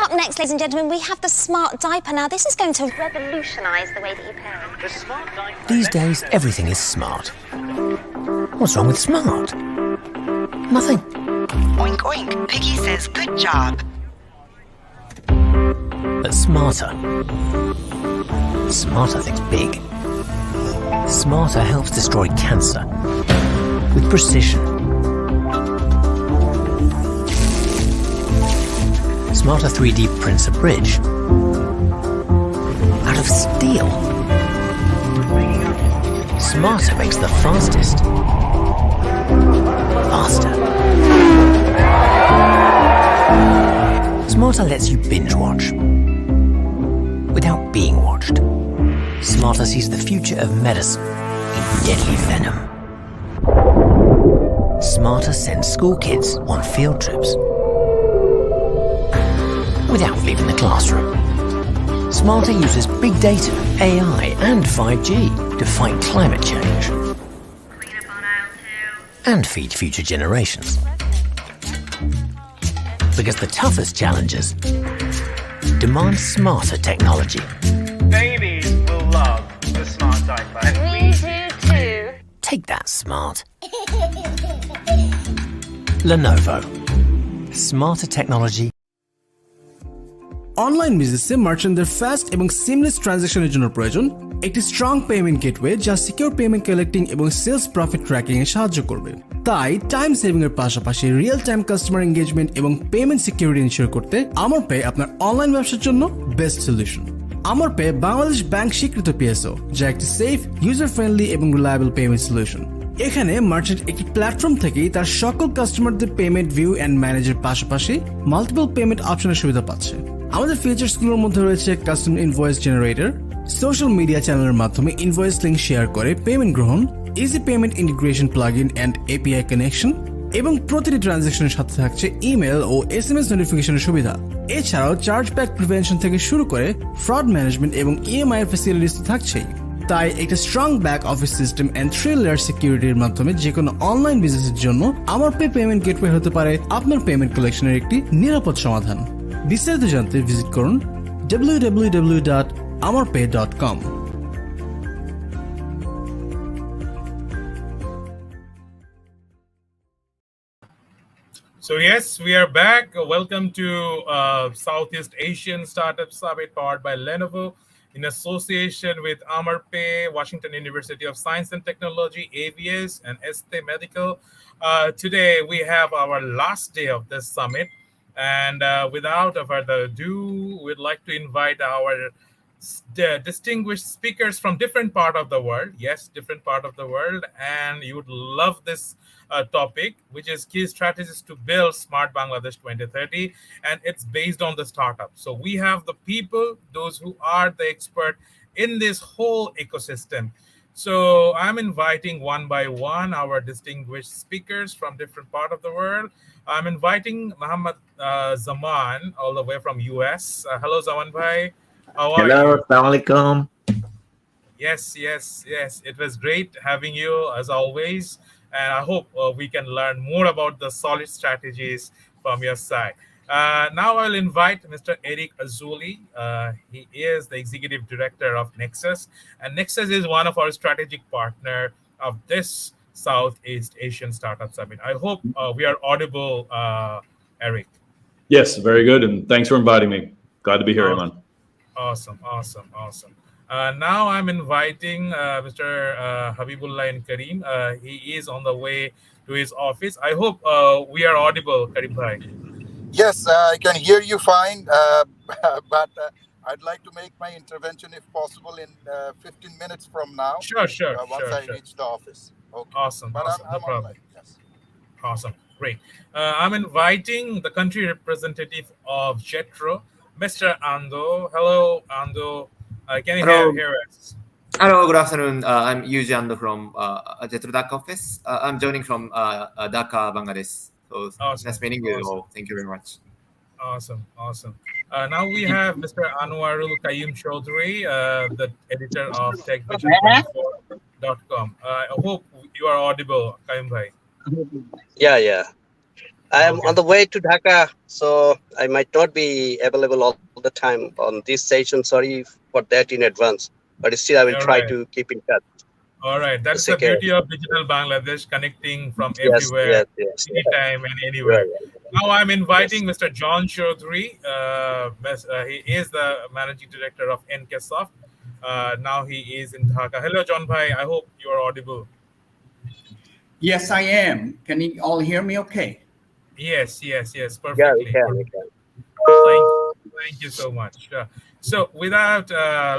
Up next, ladies and gentlemen, we have the smart diaper. Now, this is going to revolutionise the way that you parent. The smart diaper. These days, everything is smart. What's wrong with smart? Nothing. Oink oink, Piggy says good job. But smarter. Smarter thinks big. Smarter helps destroy cancer with precision. Smarter 3D prints a bridge out of steel. Smarter makes the fastest faster. Smarter lets you binge watch without being watched. Smarter sees the future of medicine in deadly venom. Smarter sends school kids on field trips without leaving the classroom. Smarter uses big data, AI and 5G to fight climate change and feed future generations. Because the toughest challenges demand smarter technology. Babies will love the smart diaper. And We do too. Take that, smart. Lenovo. Smarter technology. Online বিজনেসে মার্চেন্টদের fast এবং seamless ট্রানজ্যাকশনের জন্য প্রয়োজন একটি strong payment gateway যা secure payment collecting এবং sales profit tracking এ সাহায্য করবে। তাই টাইম সেভিং এর পাশাপাশি রিয়েল টাইম কাস্টমার এনগেজমেন্ট এবং পেমেন্ট সিকিউরিটি এনশিওর করতে আমার পে আপনার অনলাইন ব্যবসার জন্য বেস্ট সলিউশন। আমার পে বাংলাদেশ ব্যাংক স্বীকৃত পিএসও যা একটি সেফ, ইউজার ফ্রেন্ডলি এবং রিলায়েবল পেমেন্ট সলিউশন। এখানে মার্চেন্ট একটি প্ল্যাটফর্ম থেকেই তার সকল কাস্টমারদের পেমেন্ট ভিউ এন্ড ম্যানেজের পাশাপাশি মাল্টিপল পেমেন্ট অপশনের সুবিধা পাচ্ছে। আমাদের ফিচার্সগুলোর মধ্যে রয়েছে custom invoice generator, social media চ্যানেলের মাধ্যমে ইনভয়েস লিংক শেয়ার করে পেমেন্ট গ্রহণ, easy payment integration plugin and API connection এবং প্রতিটি ট্রানজ্যাকশনের সাথে থাকছে ইমেল ও এসএমএস নোটিফিকেশনের সুবিধা। এছাড়াও চার্জব্যাক প্রিভেনশন থেকে শুরু করে ফ্রড ম্যানেজমেন্ট এবং ইএমআই এর ফ্যাসিলিটিস তো থাকছেই। তাই একটা strong back office system and 3 layer সিকিউরিটির মাধ্যমে যে কোনো অনলাইন বিজনেসের জন্য আমার পে পেমেন্ট গেটওয়ে হতে পারে আপনার পেমেন্ট কালেকশনের একটি নিরাপদ সমাধান। বিস্তারিত জানতে ভিজিট করুন www.amarpay.com। So yes, we are back. Welcome to Southeast Asian Startup Summit powered by Lenovo in association with AmarPay, Washington University of Science and Technology, AVS, and Este Medical. Today we have our last day of this summit. And without further ado, we'd like to invite our distinguished speakers from different part of the world. Yes, different part of the world. And you would love this topic, which is key strategies to build Smart Bangladesh 2030. And it's based on the startup. So we have the people, those who are the expert in this whole ecosystem. So I'm inviting one by one our distinguished speakers from different part of the world. I'm inviting Mahdee Uz Zaman all the way from US. Hello, Zaman bhai. How are you? Hello, assalamualaikum. Yes. It was great having you as always. And I hope we can learn more about the solid strategies from your side. Now I'll invite Mr. ERIK AZULAY. He is the executive director of NEXUS. And NEXUS is one of our strategic partner of this Southeast Asian Startup Summit. I hope we are audible, ERIK. Yes, very good. And thanks for inviting me. Glad to be here, Imran. Awesome. Now I'm inviting Mr. Habibullah N, Karim. He is on the way to his office. I hope we are audible, Karim bhai. Yes, I can hear you fine, but I'd like to make my intervention, if possible, in 15 minutes from now. Sure. Once I reach the office. Okay. Awesome. But awesome. I'm No problem. online. Yes. Awesome. Great. I'm inviting the country representative of JETRO, Mr. ANDO. Hello, ANDO. Can you hear us? Hello, good afternoon. I'm YUJI ANDO from JETRO Dhaka office. I'm joining from Dhaka, Bangladesh. So nice meeting you all. Thank you very much. Awesome. Now we have Mr. ANWARUL CHOWDHURY, the editor of TechVision.com. I hope you are audible, Karim bhai. Yeah. I am on the way to Dhaka, so I might not be available all the time on this session. Sorry for that in advance, but still I will try to keep in touch. All right, that's the beauty of digital Bangladesh, connecting from Yes, everywhere, yes, anytime and anywhere. Now I'm inviting Mr. John Choudhury. He is the managing director of NKSOFT. Now he is in Dhaka. Hello, John Bhai. I hope you are audible. Yes, I am. Can you all hear me okay? Yes, perfectly. Yeah, we can. Thank you so much. So without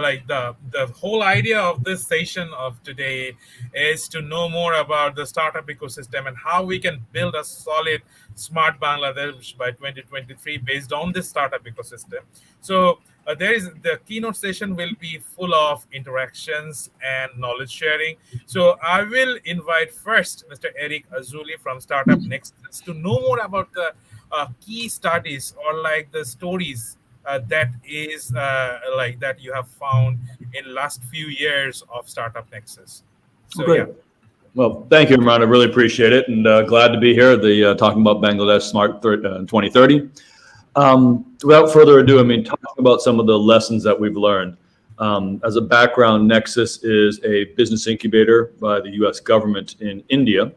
like the whole idea of this session of today is to know more about the startup ecosystem and how we can build a solid smart Bangladesh by 2023 based on this startup ecosystem. So the keynote session will be full of interactions and knowledge sharing. So I will invite first Mr. ERIK AZULAY from Startup NEXUS to know more about the key studies or like the stories that you have found in last few years of Startup NEXUS. So great. Well, thank you, Imran. I really appreciate it, and glad to be here. The talking about Bangladesh Smart 2030. Without further ado, talking about some of the lessons that we've learned. As a background, Nexus is a business incubator by the U.S. government in India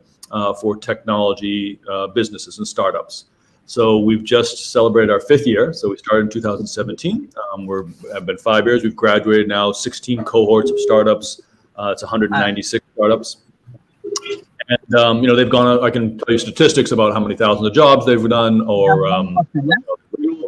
for technology businesses and startups. So we've just celebrated our 5th year. So we started in 2017. Have been 5 years. We've graduated now 16 cohorts of startups. It's 196 startups. And they've gone. I can tell you statistics about how many thousands of jobs they've done, or $40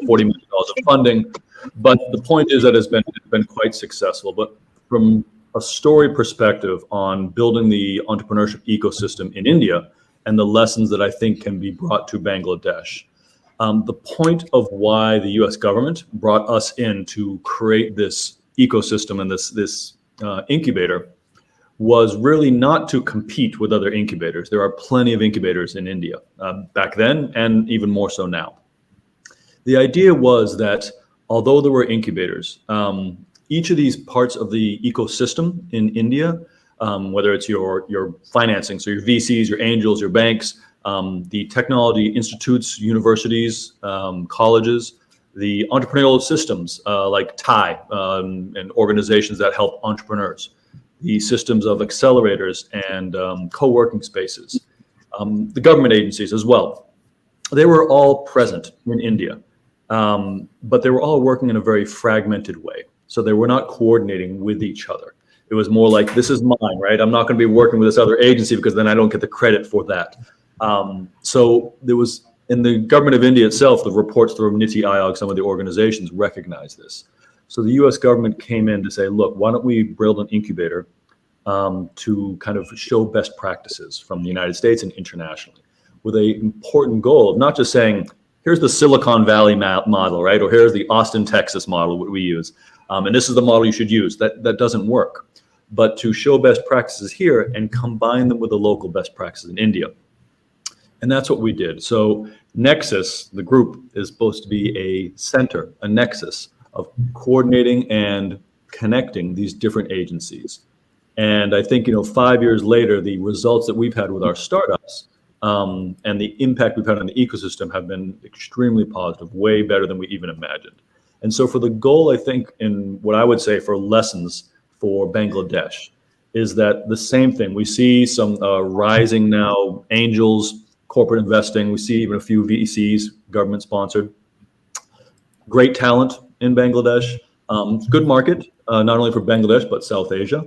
million of funding. But the point is that it's been quite successful. But from a story perspective on building the entrepreneurship ecosystem in India, and the lessons that I think can be brought to Bangladesh. The point of why the U.S. government brought us in to create this ecosystem and this incubator was really not to compete with other incubators. There are plenty of incubators in India back then, and even more so now. The idea was that although there were incubators, each of these parts of the ecosystem in India, whether it's your financing, so your VCs, your angels, your banks, the technology institutes, universities, colleges, the entrepreneurial systems like TIE and organizations that help entrepreneurs, the systems of accelerators and co-working spaces, the government agencies as well. They were all present in India, but they were all working in a very fragmented way. So they were not coordinating with each other. It was more like, this is mine, right? I'm not going to be working with this other agency because then I don't get the credit for that. So there was, in the government of India itself, the reports through Niti Aayog, some of the organizations recognize this. So the US government came in to say, look, why don't we build an incubator to kind of show best practices from the United States and internationally, with an important goal of not just saying, here's the Silicon Valley model, right? Or here's the Austin, Texas model, what we use. And this is the model you should use. That doesn't work. But to show best practices here and combine them with the local best practices in India. And that's what we did. So Nexus, the group, is supposed to be a center, a nexus of coordinating and connecting these different agencies. And I think, 5 years later, the results that we've had with our startups and the impact we've had on the ecosystem have been extremely positive, way better than we even imagined. And so for the goal, I think, in what I would say for lessons for Bangladesh is that the same thing. We see some rising now angels, corporate investing. We see even a few VCs, government sponsored. Great talent in Bangladesh. Good market, not only for Bangladesh, but South Asia.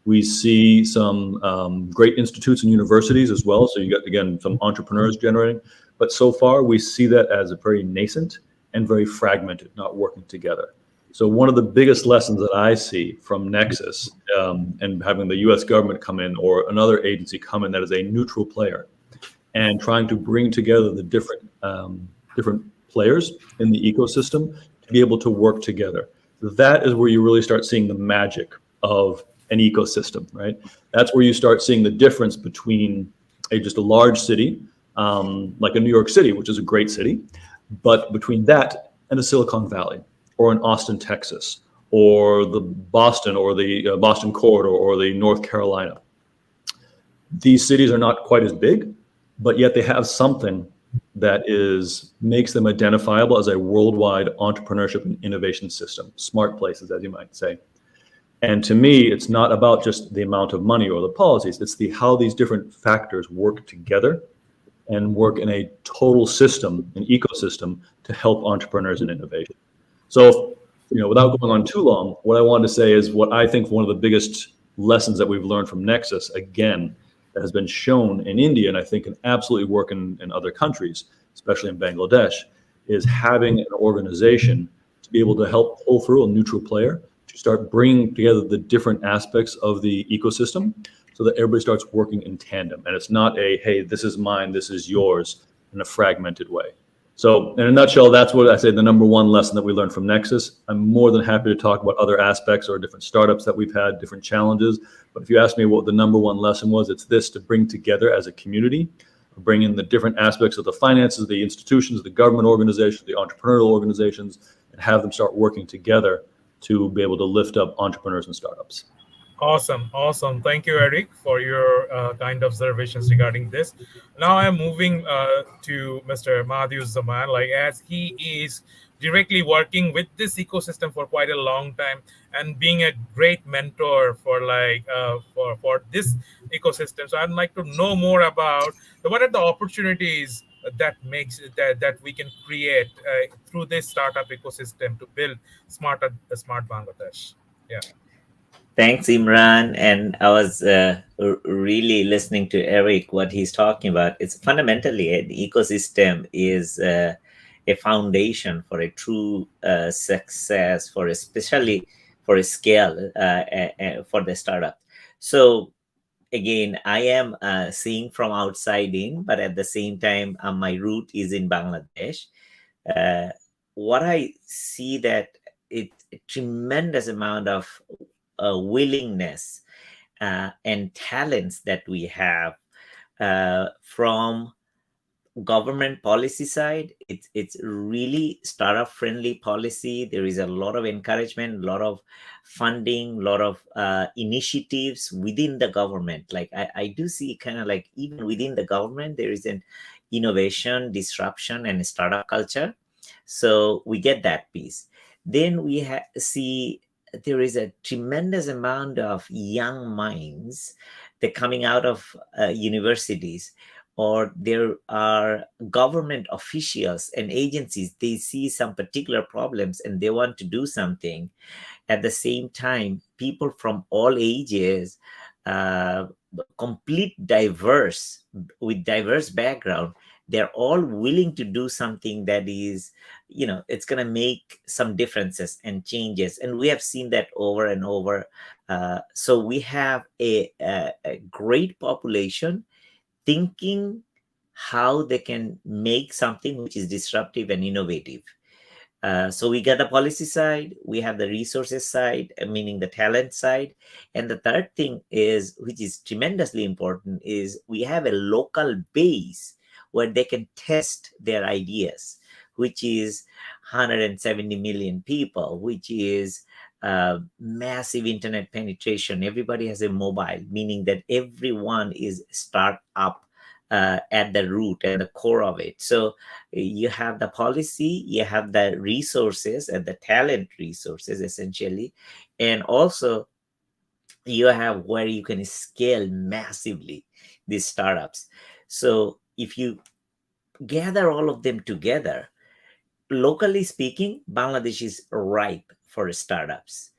We see some great institutes and universities as well. So you got, again, some entrepreneurs generating. But so far, we see that as a very nascent and very fragmented, not working together. So one of the biggest lessons that I see from Nexus and having the US government come in or another agency come in that is a neutral player and trying to bring together the different players in the ecosystem to be able to work together. That is where you really start seeing the magic of an ecosystem, right? That's where you start seeing the difference between just a large city, like a New York City, which is a great city, but between that and a Silicon Valley or an Austin, Texas, or the Boston or the Boston corridor or the North Carolina. These cities are not quite as big, but yet they have something that makes them identifiable as a worldwide entrepreneurship and innovation system, smart places, as you might say. And to me, it's not about just the amount of money or the policies, it's how these different factors work together and work in a total system, an ecosystem, to help entrepreneurs and innovation. So, without going on too long, what I wanted to say is what I think one of the biggest lessons that we've learned from Nexus, again, that has been shown in India, and I think can absolutely work in other countries, especially in Bangladesh, is having an organization to be able to help pull through a neutral player, to start bringing together the different aspects of the ecosystem so that everybody starts working in tandem. And it's not hey, this is mine, this is yours, in a fragmented way. So in a nutshell, that's what I say the number one lesson that we learned from Nexus. I'm more than happy to talk about other aspects or different startups that we've had, different challenges. But if you ask me what the number one lesson was, it's this: to bring together as a community, bring in the different aspects of the finances, the institutions, the government organizations, the entrepreneurial organizations, and have them start working together to be able to lift up entrepreneurs and startups. Awesome. Thank you, Eric, for your kind observations regarding this. Now I'm moving to Mr. Mahdee Uz Zaman, as he is directly working with this ecosystem for quite a long time and being a great mentor for for this ecosystem. So I'd like to know more about what are the opportunities that we can create through this startup ecosystem to build smart Bangladesh. Yeah. Thanks, Imran. And I was really listening to Eric, what he's talking about. It's fundamentally an ecosystem is a foundation for a true success, especially for a scale for the startup. So again, I am seeing from outside in, but at the same time, my root is in Bangladesh. What I see that it's a tremendous amount of willingness and talents that we have from government policy side. It's really startup friendly policy. There is a lot of encouragement, a lot of funding, a lot of initiatives within the government. I do see kind of even within the government, there is an innovation, disruption, and startup culture. So we get that piece. Then we see there is a tremendous amount of young minds that coming out of universities, or there are government officials and agencies. They see some particular problems and they want to do something. At the same time, people from all ages, with diverse background, they're all willing to do something that is, it's going to make some differences and changes. And we have seen that over and over. So we have a great population thinking how they can make something which is disruptive and innovative. So we got the policy side, we have the resources side, meaning the talent side. And the third thing is, which is tremendously important, is we have a local base where they can test their ideas, which is 170 million people, which is massive internet penetration. Everybody has a mobile, meaning that everyone is startup at the root and the core of it. So you have the policy, you have the resources and the talent resources essentially, and also you have where you can scale massively these startups. So if you gather all of them together, locally speaking, Bangladesh is ripe for startups.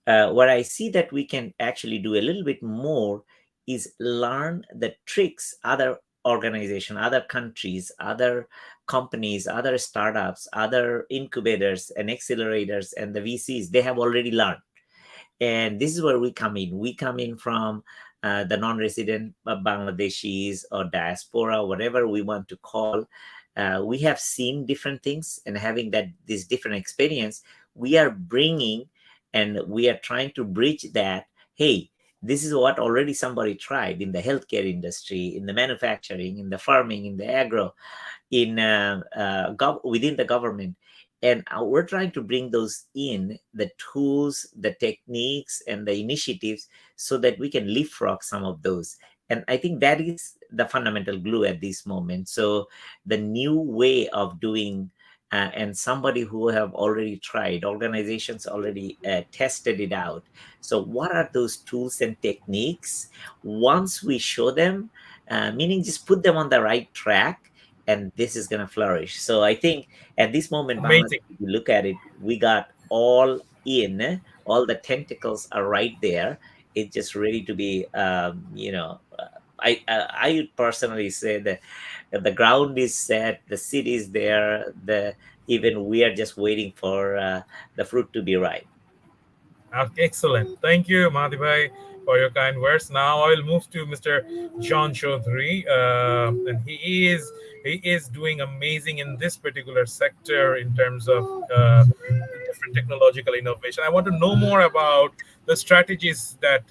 Where I see that we can actually do a little bit more is learn the tricks other organizations, other countries, other companies, other startups, other incubators and accelerators and the VCs, they have already learned. And this is where we come in. We come in from the non-resident Bangladeshis or diaspora, whatever we want to call. We have seen different things, and having this different experience, we are bringing and we are trying to bridge that. Hey, this is what already somebody tried in the healthcare industry, in the manufacturing, in the farming, in the agro, in within the government. And we're trying to bring those in, the tools, the techniques, and the initiatives so that we can leapfrog some of those. And I think that is the fundamental glue at this moment. So the new way of doing, and somebody who have already tried, organizations already tested it out. So what are those tools and techniques? Once we show them, meaning just put them on the right track, and this is going to flourish. So I think at this moment, Amazing. Bangladesh, if you look at it, we got all the tentacles are right there. It's just ready to be, I personally say that the ground is set, the seed is there, even we are just waiting for the fruit to be ripe. Excellent. Thank you, Mahdee bhai, for your kind words. Now I will move to Mr. John Choudhury, and he is doing amazing in this particular sector in terms of different technological innovation. I want to know more about the strategies that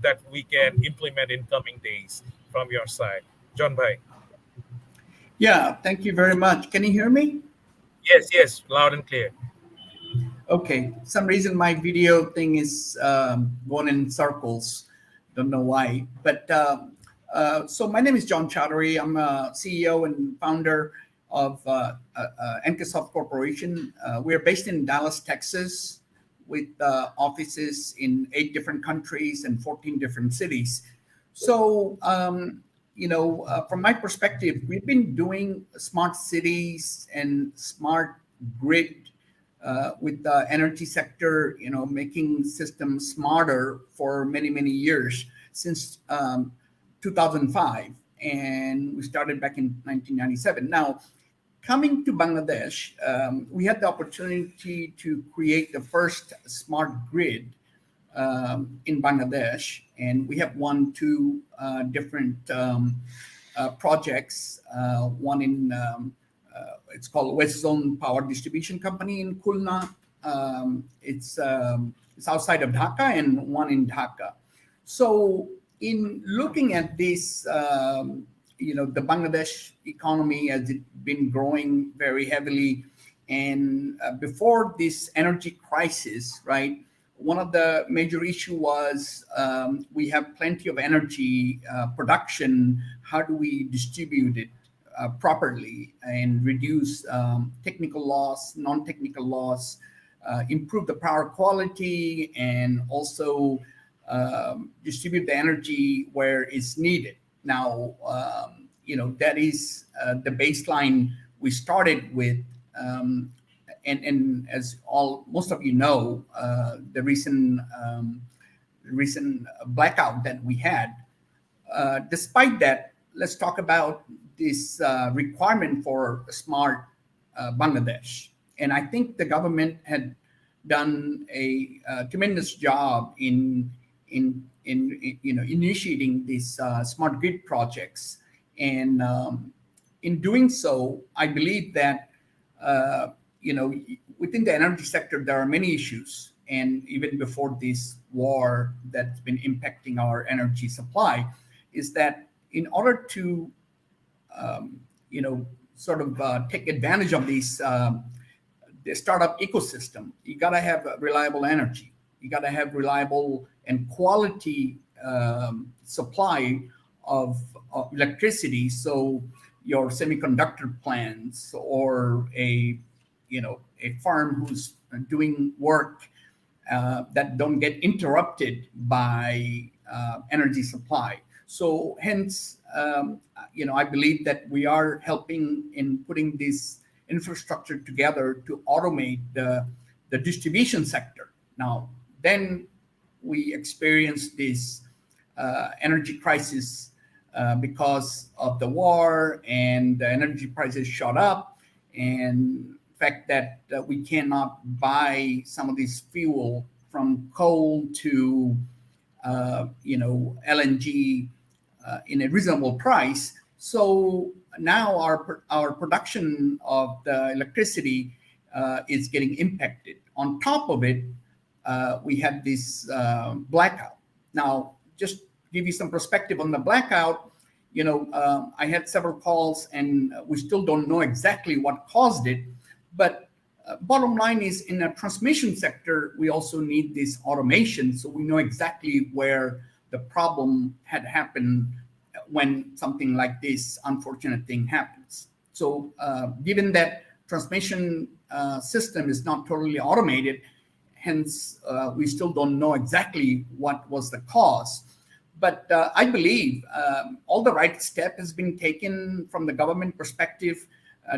that we can implement in coming days from your side, John bhai. Yeah, thank you very much. Can you hear me? Yes, loud and clear. Okay, some reason my video thing is going in circles. Don't know why, but so my name is John Choudhury. I'm a CEO and founder of NKSOFT Corporation. We're based in Dallas, Texas, with offices in 8 different countries and 14 different cities. So, from my perspective, we've been doing smart cities and smart grid with the energy sector, making systems smarter for many, many years, since 2005. And we started back in 1997. Now, coming to Bangladesh, we had the opportunity to create the first smart grid in Bangladesh. And we have won 2 different projects, one in it's called West Zone Power Distribution Company in Khulna. It's outside of Dhaka, and one in Dhaka. So in looking at this, the Bangladesh economy has been growing very heavily. And before this energy crisis, right, one of the major issue was we have plenty of energy production. How do we distribute it properly and reduce technical loss, non-technical loss, improve the power quality, and also distribute the energy where it's needed. Now, that is the baseline we started with. And as most of you know, the recent blackout that we had. Despite that, let's talk about this requirement for a smart Bangladesh. And I think the government had done a tremendous job in initiating these smart grid projects. And in doing so, I believe that within the energy sector, there are many issues. And even before this war that's been impacting our energy supply, is that in order to take advantage of these the startup ecosystem, you got to have reliable energy. You got to have reliable and quality supply of electricity. So your semiconductor plants, or a farm who's doing work that don't get interrupted by energy supply. So hence, I believe that we are helping in putting this infrastructure together to automate the distribution sector. Now, then we experienced this energy crisis because of the war, and the energy prices shot up, and the fact that we cannot buy some of this fuel from coal to LNG in a reasonable price. So now our production of the electricity is getting impacted. On top of it, we had this blackout. Now, just to give you some perspective on the blackout, I had several calls, and we still don't know exactly what caused it. But bottom line is, in the transmission sector, we also need this automation, so we know exactly where the problem had happened, when something like this unfortunate thing happens. So given that transmission system is not totally automated, hence we still don't know exactly what was the cause. But I believe all the right step has been taken from the government perspective,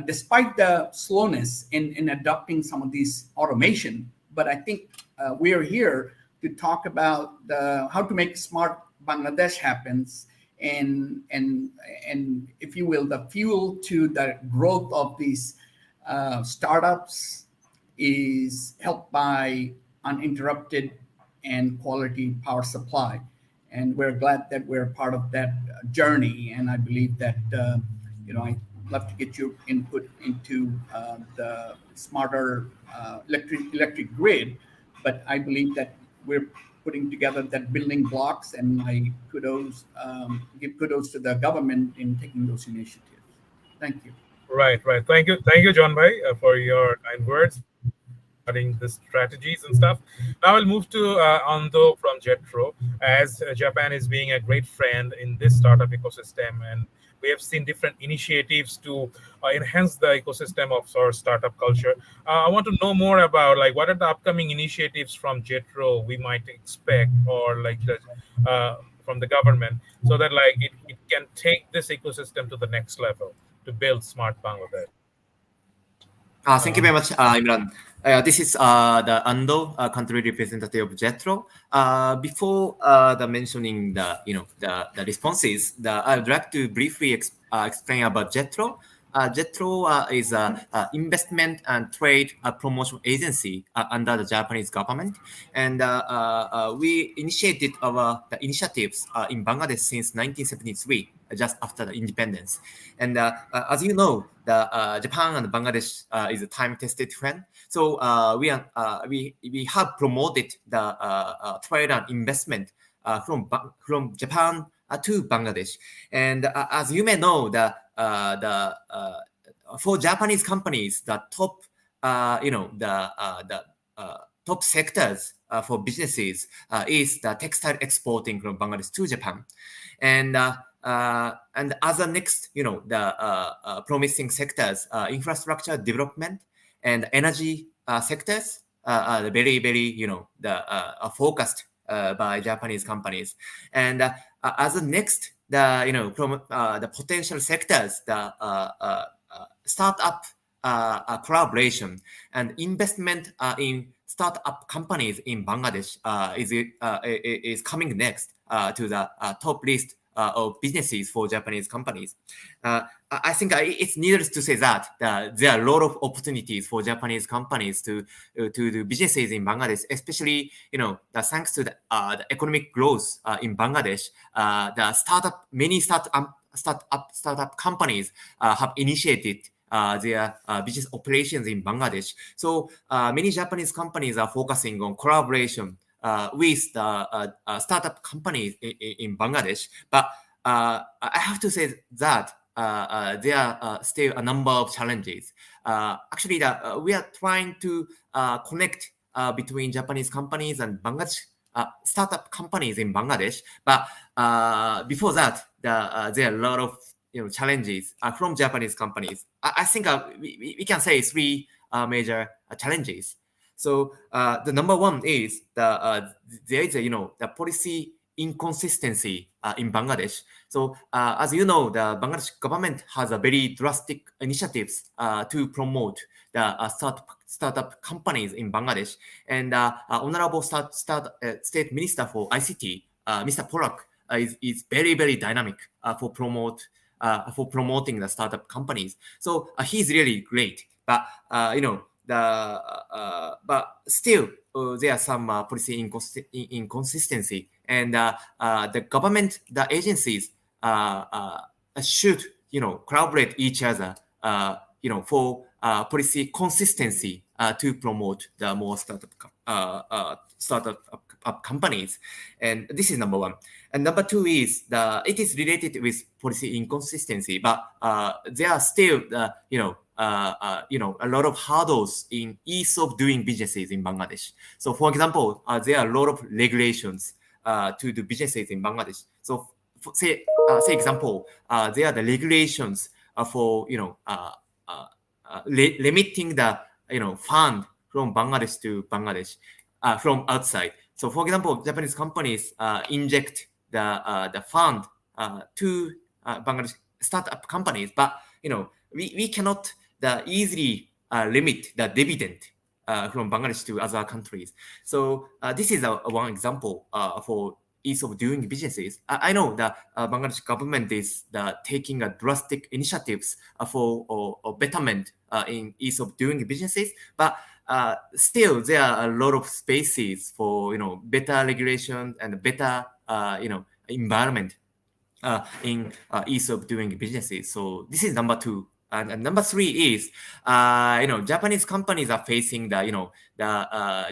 despite the slowness in adopting some of these automation. But I think we are here to talk about how to make smart Bangladesh happens, and if you will, the fuel to the growth of these startups is helped by uninterrupted and quality power supply. And we're glad that we're part of that journey. And I believe that, I'd love to get your input into the smarter electric grid. But I believe that we're putting together that building blocks, and I give kudos to the government in taking those initiatives. Thank you. Right. Thank you, John Bhai, for your kind words regarding the strategies and stuff. Now I'll move to Ando from JETRO, as Japan is being a great friend in this startup ecosystem, and we have seen different initiatives to enhance the ecosystem of our startup culture. I want to know more about what are the upcoming initiatives from JETRO we might expect, or from the government, so that it can take this ecosystem to the next level to build smart Bangladesh. Thank you very much, Imran. This is the ANDO country representative of JETRO. Before the mentioning the responses, I would like to briefly explain about JETRO. JETRO is an investment and trade promotion agency under the Japanese government, and we initiated the initiatives in Bangladesh since 1973, just after the independence. And as you know, Japan and Bangladesh is a time-tested friend. So we have promoted the trade and investment from Japan to Bangladesh. And as you may know, for Japanese companies, the top top sectors for businesses is the textile exporting from Bangladesh to Japan, and other next, the promising sectors, infrastructure development and energy sectors are very, very, focused by Japanese companies. And as a next, the potential sectors, the startup collaboration and investment in startup companies in Bangladesh is coming next to the top list of businesses for Japanese companies. I think it's needless to say that there are a lot of opportunities for Japanese companies to do businesses in Bangladesh, especially thanks to the economic growth in Bangladesh. Many startup companies have initiated their business operations in Bangladesh. So many Japanese companies are focusing on collaboration with the startup companies in Bangladesh. But I have to say that there are still a number of challenges. Actually, we are trying to connect between Japanese companies and Bangladesh startup companies in Bangladesh. But before that, there are a lot of challenges from Japanese companies. I think we can say three major challenges. So the number one is there is the policy inconsistency in Bangladesh. So as you know, the Bangladesh government has a very drastic initiatives to promote the startup companies in Bangladesh. And Honorable State Minister for ICT, Mr. Porak, is very, very dynamic for promoting the startup companies. So he's really great. But but still there are some policy inconsistency, and the government, the agencies should collaborate each other for policy consistency to promote the more startup companies. And this is number one. And number two is it is related with policy inconsistency, but there are still a lot of hurdles in ease of doing businesses in Bangladesh. So, for example, there are a lot of regulations to do businesses in Bangladesh. So, say example, there are the regulations for limiting the fund from Bangladesh to Bangladesh from outside. So, for example, Japanese companies inject the fund to Bangladesh startup companies, but we cannot easily limit the dividend from Bangladesh to other countries. So this is one example for ease of doing businesses. I know that Bangladesh government is taking drastic initiatives for betterment in ease of doing businesses, but still there are a lot of spaces for better regulation and better environment in ease of doing businesses. So this is number two. And number three is, Japanese companies are facing the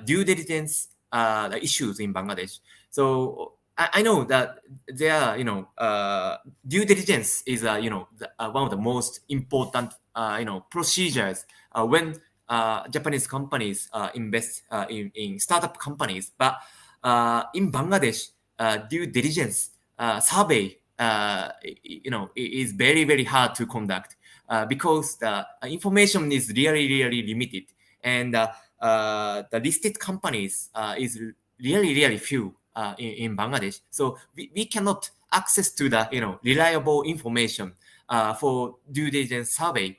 due diligence issues in Bangladesh. So I know that there, due diligence is, one of the most important, procedures when Japanese companies invest in startup companies. But in Bangladesh, due diligence survey, is very, very hard to conduct. Because the information is really, really limited, and the listed companies is really, really few in Bangladesh. So we cannot access to the reliable information for due diligence survey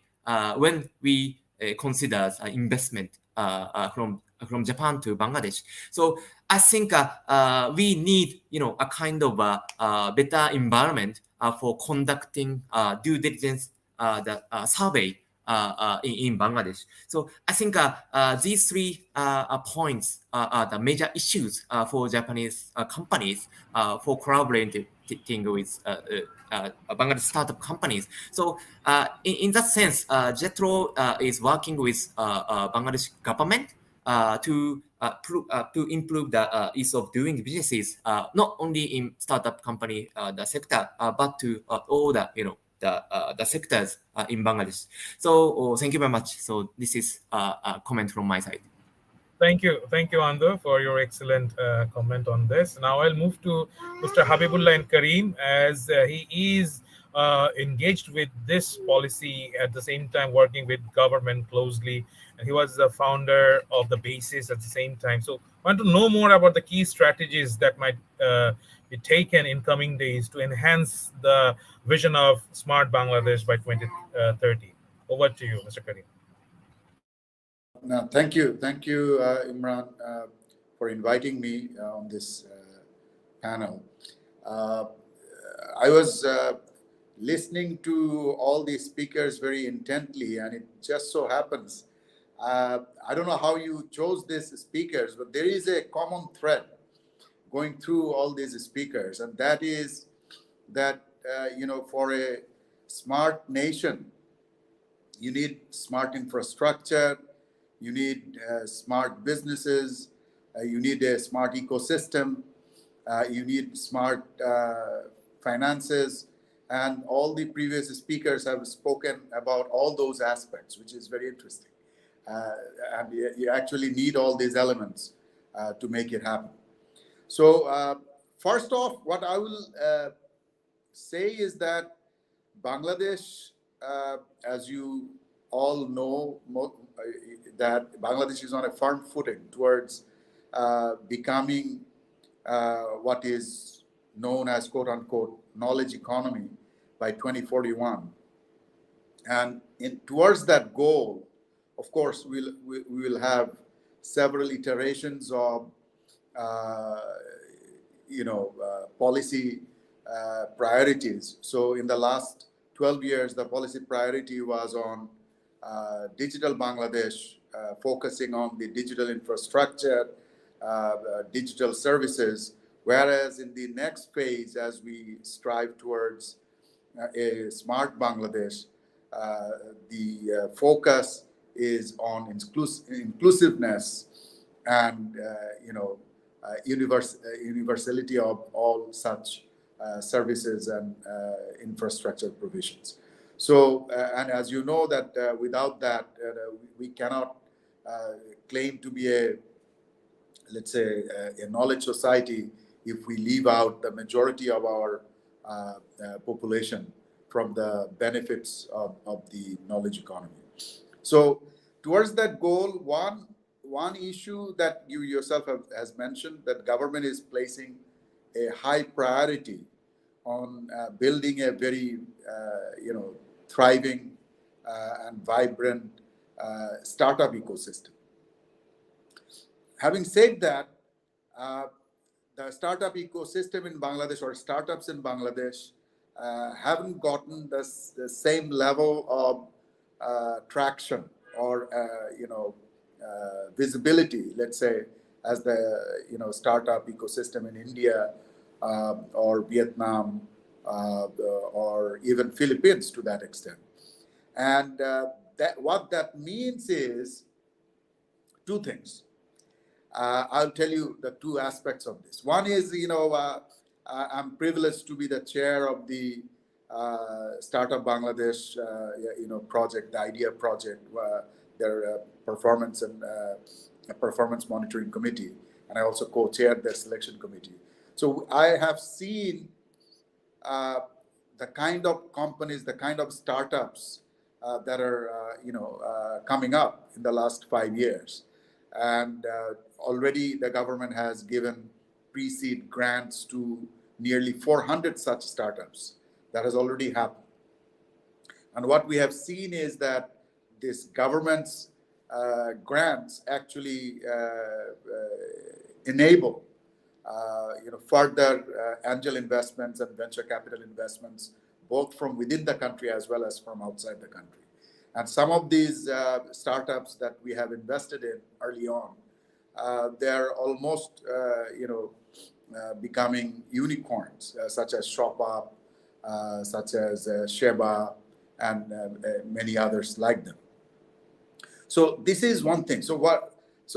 when we consider investment from Japan to Bangladesh. So I think we need a kind of better environment for conducting due diligence survey in Bangladesh. So I think these three points are the major issues for Japanese companies for collaborating with Bangladesh startup companies. So in that sense, JETRO is working with Bangladesh government to improve the ease of doing businesses, not only in startup company the sector, but to all the sectors in Bangladesh. So thank you very much. So this is a comment from my side. Thank you, Ando, for your excellent comment on this. Now I'll move to Mr. Habibullah N. Karim, as he is engaged with this policy at the same time working with government closely, and he was the founder of the basis at the same time. So I want to know more about the key strategies that might be taken in coming days to enhance the vision of Smart Bangladesh by 2030. Over to you, Mr. Karim. No, thank you, Imran, for inviting me on this panel. I was listening to all these speakers very intently, and it just so happens, I don't know how you chose these speakers, but there is a common thread going through all these speakers, and that is that, for a smart nation, you need smart infrastructure, you need smart businesses, you need a smart ecosystem, you need smart finances, and all the previous speakers have spoken about all those aspects, which is very interesting. And you actually need all these elements to make it happen. So first off, what I will say is that Bangladesh, as you all know, that Bangladesh is on a firm footing towards becoming what is known as quote-unquote knowledge economy by 2041. And towards that goal, of course, we will have several iterations of policy priorities. So in the last 12 years, the policy priority was on digital Bangladesh, focusing on the digital infrastructure, digital services, whereas in the next phase, as we strive towards a smart Bangladesh, the focus is on inclusiveness and universality of all such services and infrastructure provisions. So, and as you know that without that, we cannot claim to be a, let's say, a knowledge society if we leave out the majority of our population from the benefits of the knowledge economy. So towards that goal, one issue that you yourself has mentioned, that government is placing a high priority on building a very thriving and vibrant startup ecosystem. Having said that, the startup ecosystem in Bangladesh, or startups in Bangladesh, haven't gotten the same level of traction or visibility, let's say, as the startup ecosystem in India or Vietnam or even Philippines to that extent. And what that means is two things. I'll tell you the two aspects of this. One is, I'm privileged to be the chair of the Startup Bangladesh, project, the IDEA project, their performance and performance monitoring committee, and I also co-chaired their selection committee. So I have seen the kind of companies, the kind of startups that are, coming up in the last 5 years. And already the government has given pre-seed grants to nearly 400 such startups. That has already happened. And what we have seen is that this government's grants actually enable further angel investments and venture capital investments, both from within the country as well as from outside the country. And some of these startups that we have invested in early on, they're almost, becoming unicorns, such as ShopUp, such as Sheba, and many others like them. So this is one thing. So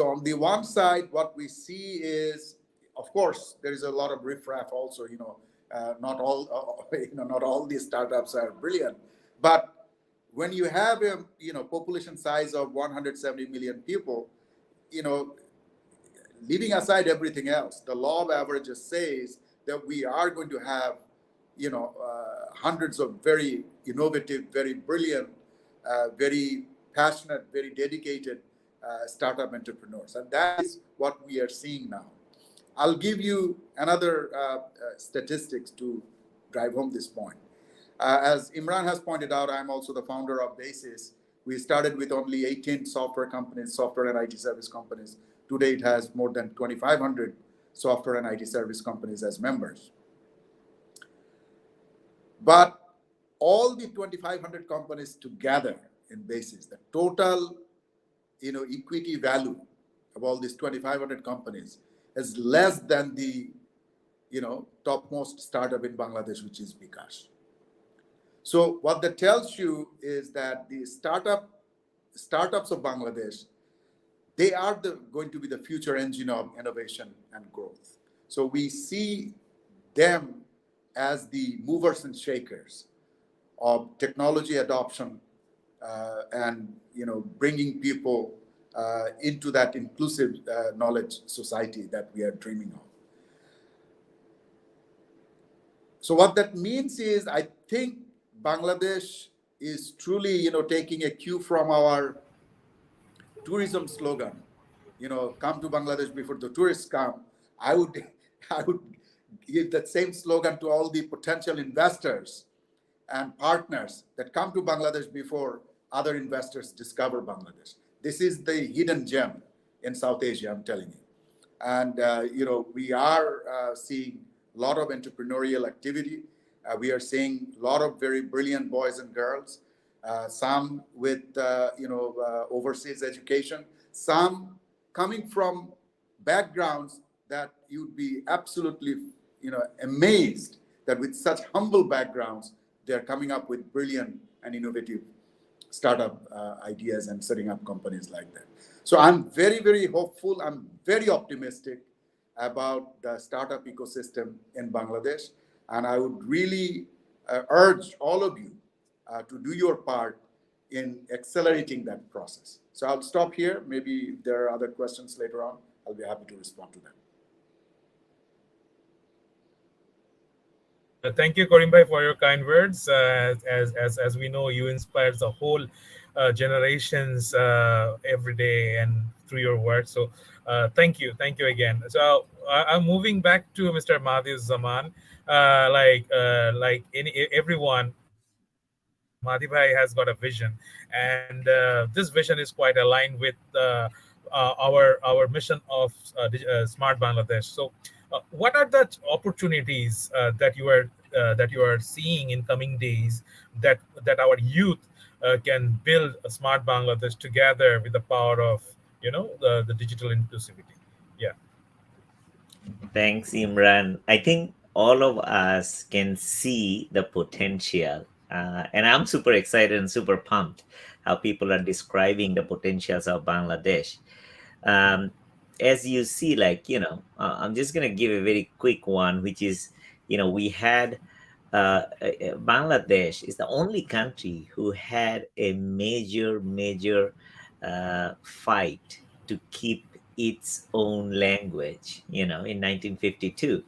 on the one side, what we see is, of course, there is a lot of riffraff also. Not all these startups are brilliant, but when you have a population size of 170 million people, leaving aside everything else, the law of averages says that we are going to have hundreds of very innovative, very brilliant, very passionate, very dedicated startup entrepreneurs, and that is what we are seeing now. I'll give you another statistics to drive home this point. As Imran has pointed out, I'm also the founder of Basis. We started with only 18 software companies, software and IT service companies. Today, it has more than 2,500 software and IT service companies as members. But all the 2,500 companies together in Basis, the total, equity value of all these 2,500 companies is less than the, topmost startup in Bangladesh, which is Bikash. So what that tells you is that the startups of Bangladesh, they are going to be the future engine of innovation and growth. So we see them as the movers and shakers of technology adoption and bringing people into that inclusive knowledge society that we are dreaming of. So what that means is, I think Bangladesh is truly, taking a cue from our tourism slogan, come to Bangladesh before the tourists come. I would give that same slogan to all the potential investors and partners that come to Bangladesh before other investors discover Bangladesh. This is the hidden gem in South Asia, I'm telling you. And, we are seeing a lot of entrepreneurial activity. We are seeing a lot of very brilliant boys and girls, some with, overseas education, some coming from backgrounds that you'd be absolutely, amazed that with such humble backgrounds, they're coming up with brilliant and innovative startup ideas and setting up companies like that. So I'm very, very hopeful. I'm very optimistic about the startup ecosystem in Bangladesh. And I would really urge all of you to do your part in accelerating that process. So I'll stop here. Maybe if there are other questions later on, I'll be happy to respond to them. Thank you, Karim bhai, for your kind words. As we know, you inspire the whole generations every day and through your work. So thank you again. So I'm moving back to Mr. Mahdee Uz Zaman. Everyone, Mahdee bhai has got a vision, and this vision is quite aligned with our mission of Smart Bangladesh. So what are the opportunities that you are seeing in coming days that our youth can build a smart Bangladesh together with the power of the digital inclusivity? Yeah. Thanks, Imran. I think all of us can see the potential. And I'm super excited and super pumped how people are describing the potentials of Bangladesh. As you see, I'm just going to give a very quick one, which is, we had Bangladesh is the only country who had a major fight to keep its own language. In 1952,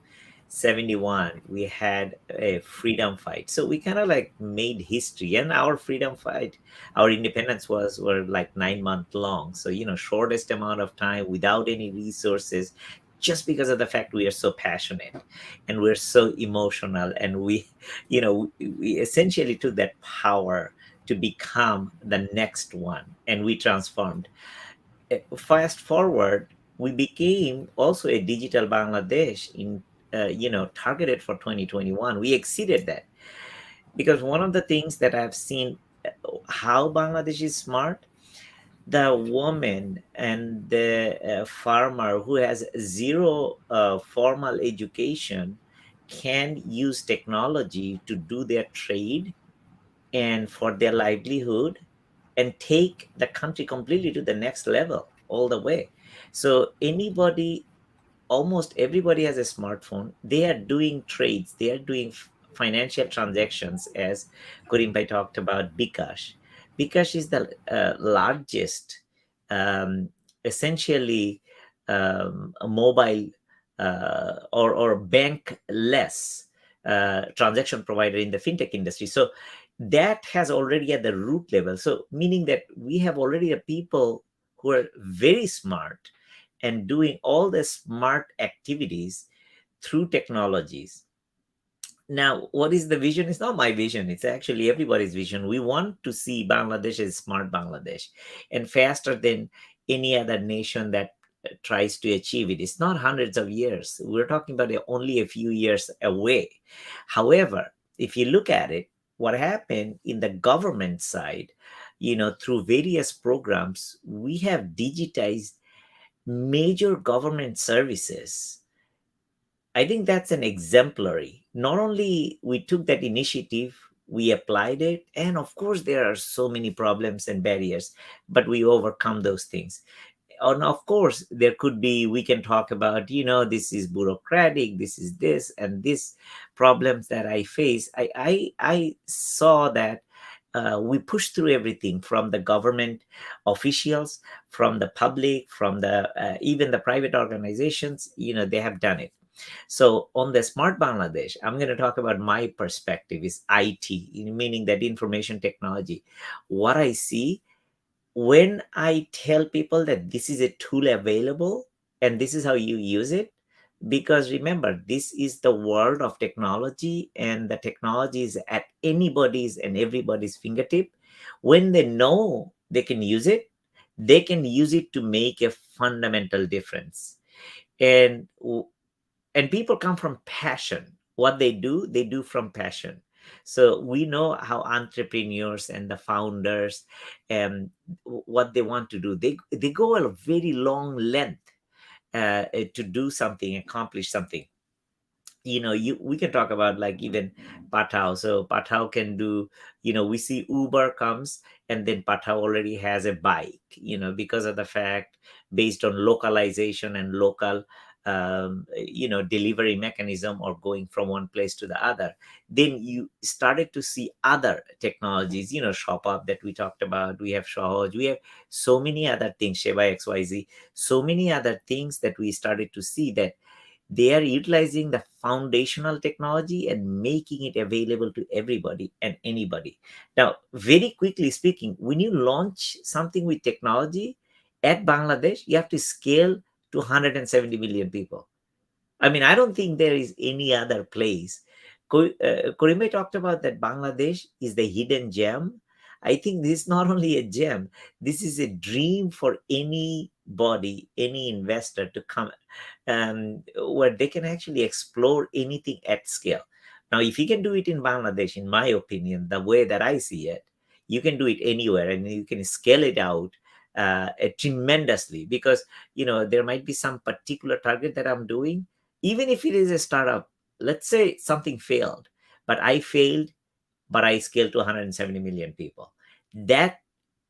71, we had a freedom fight. So we kind of made history, and our freedom fight, our independence were like 9 months long. So, shortest amount of time without any resources, just because of the fact we are so passionate and we're so emotional, and we essentially took that power to become the next one, and we transformed. Fast forward, we became also a digital Bangladesh in targeted for 2021. We exceeded that, because one of the things that I've seen, how Bangladesh is smart, the woman and the farmer who has zero formal education can use technology to do their trade and for their livelihood, and take the country completely to the next level all the way. So almost everybody has a smartphone. They are doing trades. They are doing financial transactions, as Karim bhai talked about Bikash. Bikash is the largest, essentially, a mobile or bank-less transaction provider in the fintech industry. So that has already at the root level. So meaning that we have already a people who are very smart and doing all the smart activities through technologies. Now, what is the vision? It's not my vision. It's actually everybody's vision. We want to see Bangladesh as smart Bangladesh, and faster than any other nation that tries to achieve it. It's not hundreds of years. We're talking about only a few years away. However, if you look at it, what happened in the government side, through various programs, we have digitized major government services. I think that's an exemplary. Not only we took that initiative, we applied it, and of course there are so many problems and barriers, but we overcome those things. And of course there could be, we can talk about, this is bureaucratic, this is this and this problems that I face. I saw that we pushed through everything, from the government officials, from the public, from the even the private organizations. They have done it. So on the smart Bangladesh, I'm going to talk about my perspective is IT, meaning that information technology. What I see when I tell people that this is a tool available and this is how you use it, because remember, this is the world of technology, and the technology is at anybody's and everybody's fingertip. When they know they can use it to make a fundamental difference. And people come from passion. What they do from passion. So we know how entrepreneurs and the founders, what they want to do. They go a very long length to do something, accomplish something. We can talk about even Pathao. So Pathao can do, we see Uber comes, and then Pathao already has a bike, because of the fact, based on localization and local delivery mechanism, or going from one place to the other. Then you started to see other technologies, Shop Up that we talked about. We have SHAHAWAT. We have so many other things, Sheba XYZ, so many other things that we started to see that They are utilizing the foundational technology and making it available to everybody and anybody. Now, very quickly speaking, when you launch something with technology at Bangladesh, you have to scale to 170 million people. I mean, I don't think there is any other place. Karim talked about that Bangladesh is the hidden gem. I think this is not only a gem, this is a dream for anybody, any investor to come where they can actually explore anything at scale. Now, if you can do it in Bangladesh, in my opinion, the way that I see it, you can do it anywhere and you can scale it out tremendously, because there might be some particular target that I'm doing. Even if it is a startup, let's say something failed, but I failed, but I scaled to 170 million people. That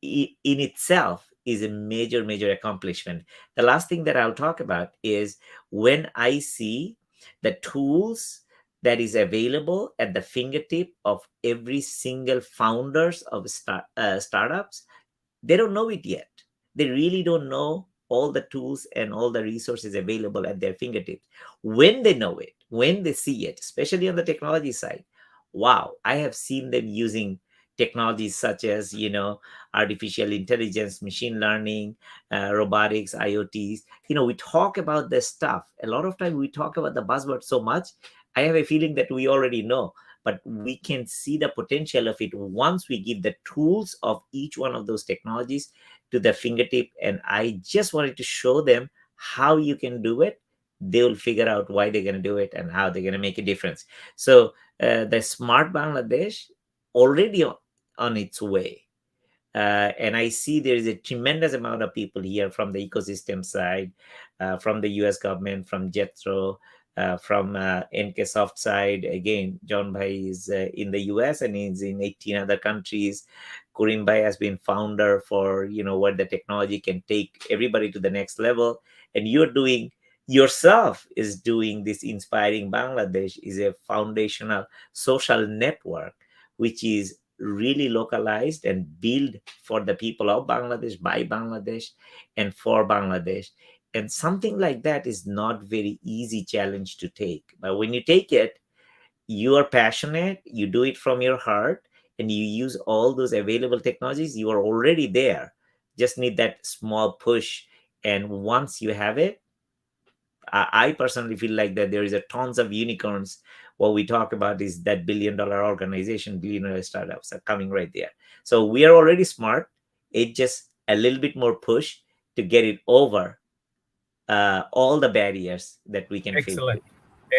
in itself is a major, major accomplishment. The last thing that I'll talk about is when I see the tools that is available at the fingertip of every single founders of startups, they don't know it yet. They really don't know all the tools and all the resources available at their fingertips. When they know it, when they see it, especially on the technology side, wow, I have seen them using technologies such as, artificial intelligence, machine learning, robotics, IoTs. We talk about this stuff. A lot of time we talk about the buzzword so much, I have a feeling that we already know, but we can see the potential of it once we give the tools of each one of those technologies to the fingertip. And I just wanted to show them how you can do it. They will figure out why they're going to do it and how they're going to make a difference. So the Smart Bangladesh already on its way. And I see there is a tremendous amount of people here from the ecosystem side, from the US government, from JETRO, from NKSOFT side. Again, John Bhai is in the US and he's in 18 other countries. Karim Bhai has been founder for, what the technology can take everybody to the next level. And yourself is doing this Inspiring Bangladesh is a foundational social network, which is really localized and built for the people of Bangladesh, by Bangladesh, and for Bangladesh. And something like that is not very easy challenge to take. But when you take it, you are passionate, you do it from your heart, and you use all those available technologies, you are already there. Just need that small push. And once you have it, I personally feel like that there is a tons of unicorns. What we talk about is that billion-dollar organization, billionaire startups are coming right there. So we are already smart. It's just a little bit more push to get it over all the barriers that we can face.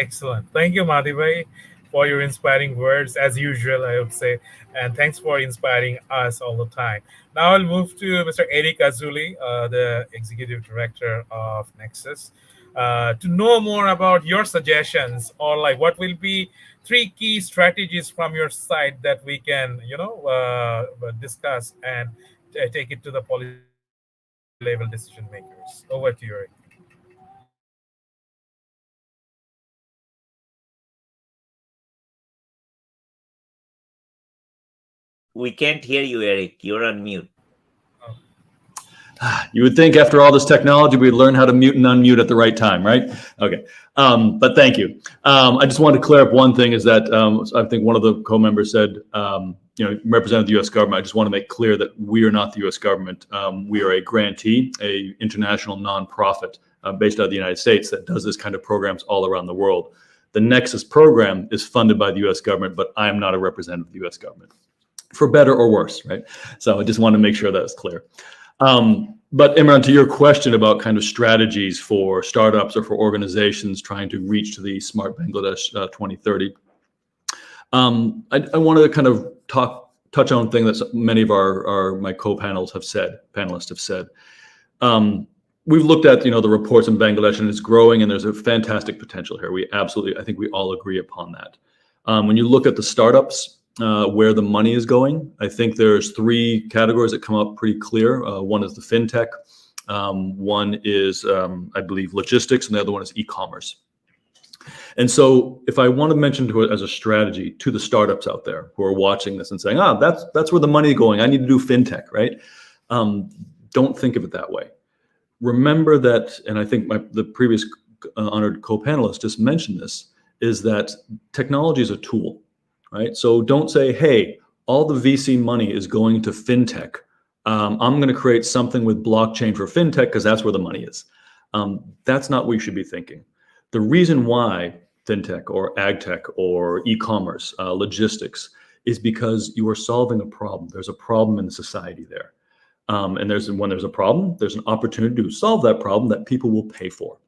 Excellent. Thank you, Mahdee bhai, for your inspiring words, as usual, I would say. And thanks for inspiring us all the time. Now I'll move to Mr. ERIK AZULAY, the Executive Director of NEXUS, to know more about your suggestions, or like what will be 3 key strategies from your side that we can, discuss and take it to the policy level decision makers. Over to you, ERIK. We can't hear you, ERIK. You're on mute. You would think after all this technology, we'd learn how to mute and unmute at the right time, right? Okay. But thank you. I just wanted to clear up one thing is that I think one of the co-members said, represent the U.S. government. I just want to make clear that we are not the U.S. government. We are a grantee, a international nonprofit based out of the United States that does this kind of programs all around the world. The NEXUS program is funded by the U.S. government, but I am not a representative of the U.S. government, for better or worse, right? So I just want to make sure that's clear. But Imran, to your question about kind of strategies for startups or for organizations trying to reach to the Smart Bangladesh 2030, I wanted to kind of touch on a thing that many of my co-panelists have said. We've looked at the reports in Bangladesh, and it's growing, and there's a fantastic potential here. I think we all agree upon that. When you look at the startups, where the money is going, I think there's 3 categories that come up pretty clear. One is the fintech, one is, I believe, logistics, and the other one is e-commerce. And so if I want to mention to it as a strategy to the startups out there who are watching this and saying, that's where the money is going, I need to do fintech, right? Don't think of it that way. Remember that, and I think the previous honored co-panelist just mentioned this, is that technology is a tool, right? So don't say, hey, all the VC money is going to fintech. I'm going to create something with blockchain for fintech because that's where the money is. That's not what you should be thinking. The reason why fintech or agtech or e-commerce, logistics, is because you are solving a problem. There's a problem in society there. And when there's a problem, there's an opportunity to solve that problem that people will pay for.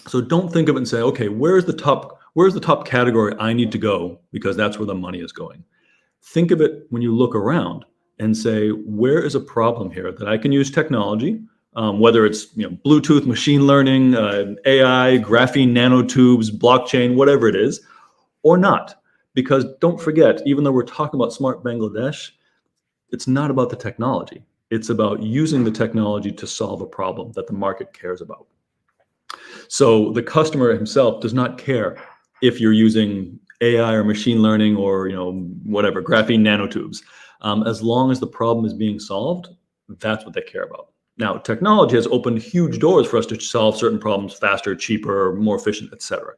So don't think of it and say, okay, where's the top category I need to go because that's where the money is going. Think of it when you look around and say, where is a problem here that I can use technology, whether it's Bluetooth, machine learning, AI, graphene nanotubes, blockchain, whatever it is, or not. Because don't forget, even though we're talking about Smart Bangladesh, it's not about the technology. It's about using the technology to solve a problem that the market cares about. So the customer himself does not care if you're using AI or machine learning or whatever, graphene nanotubes. As long as the problem is being solved, that's what they care about. Now, technology has opened huge doors for us to solve certain problems faster, cheaper, more efficient, etc.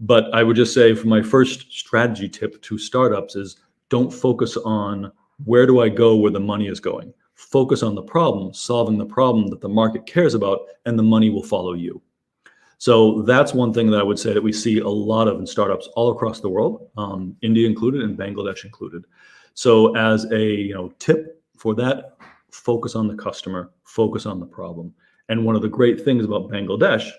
But I would just say, for my first strategy tip to startups is, don't focus on where do I go where the money is going. Focus on the problem, solving the problem that the market cares about, and the money will follow you. So that's one thing that I would say that we see a lot of in startups all across the world, India included and Bangladesh included. So as a tip for that, focus on the customer, focus on the problem. And one of the great things about Bangladesh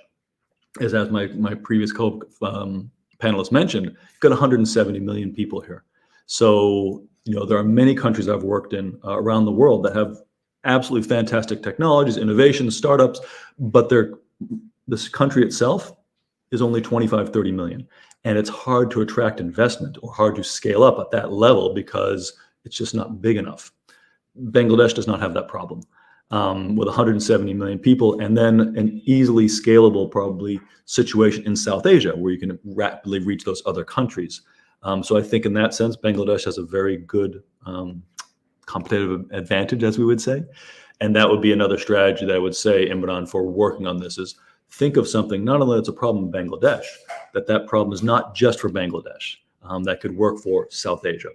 is, as my previous panelist mentioned, you've got 170 million people here. So there are many countries I've worked in around the world that have absolutely fantastic technologies, innovations, startups, but this country itself is only 25, 30 million. And it's hard to attract investment or hard to scale up at that level because it's just not big enough. Bangladesh does not have that problem with 170 million people, and then an easily scalable probably situation in South Asia where you can rapidly reach those other countries. So I think in that sense, Bangladesh has a very good competitive advantage, as we would say. And that would be another strategy that I would say, Imran, for working on this is think of something, not only that's a problem in Bangladesh, that problem is not just for Bangladesh, that could work for South Asia.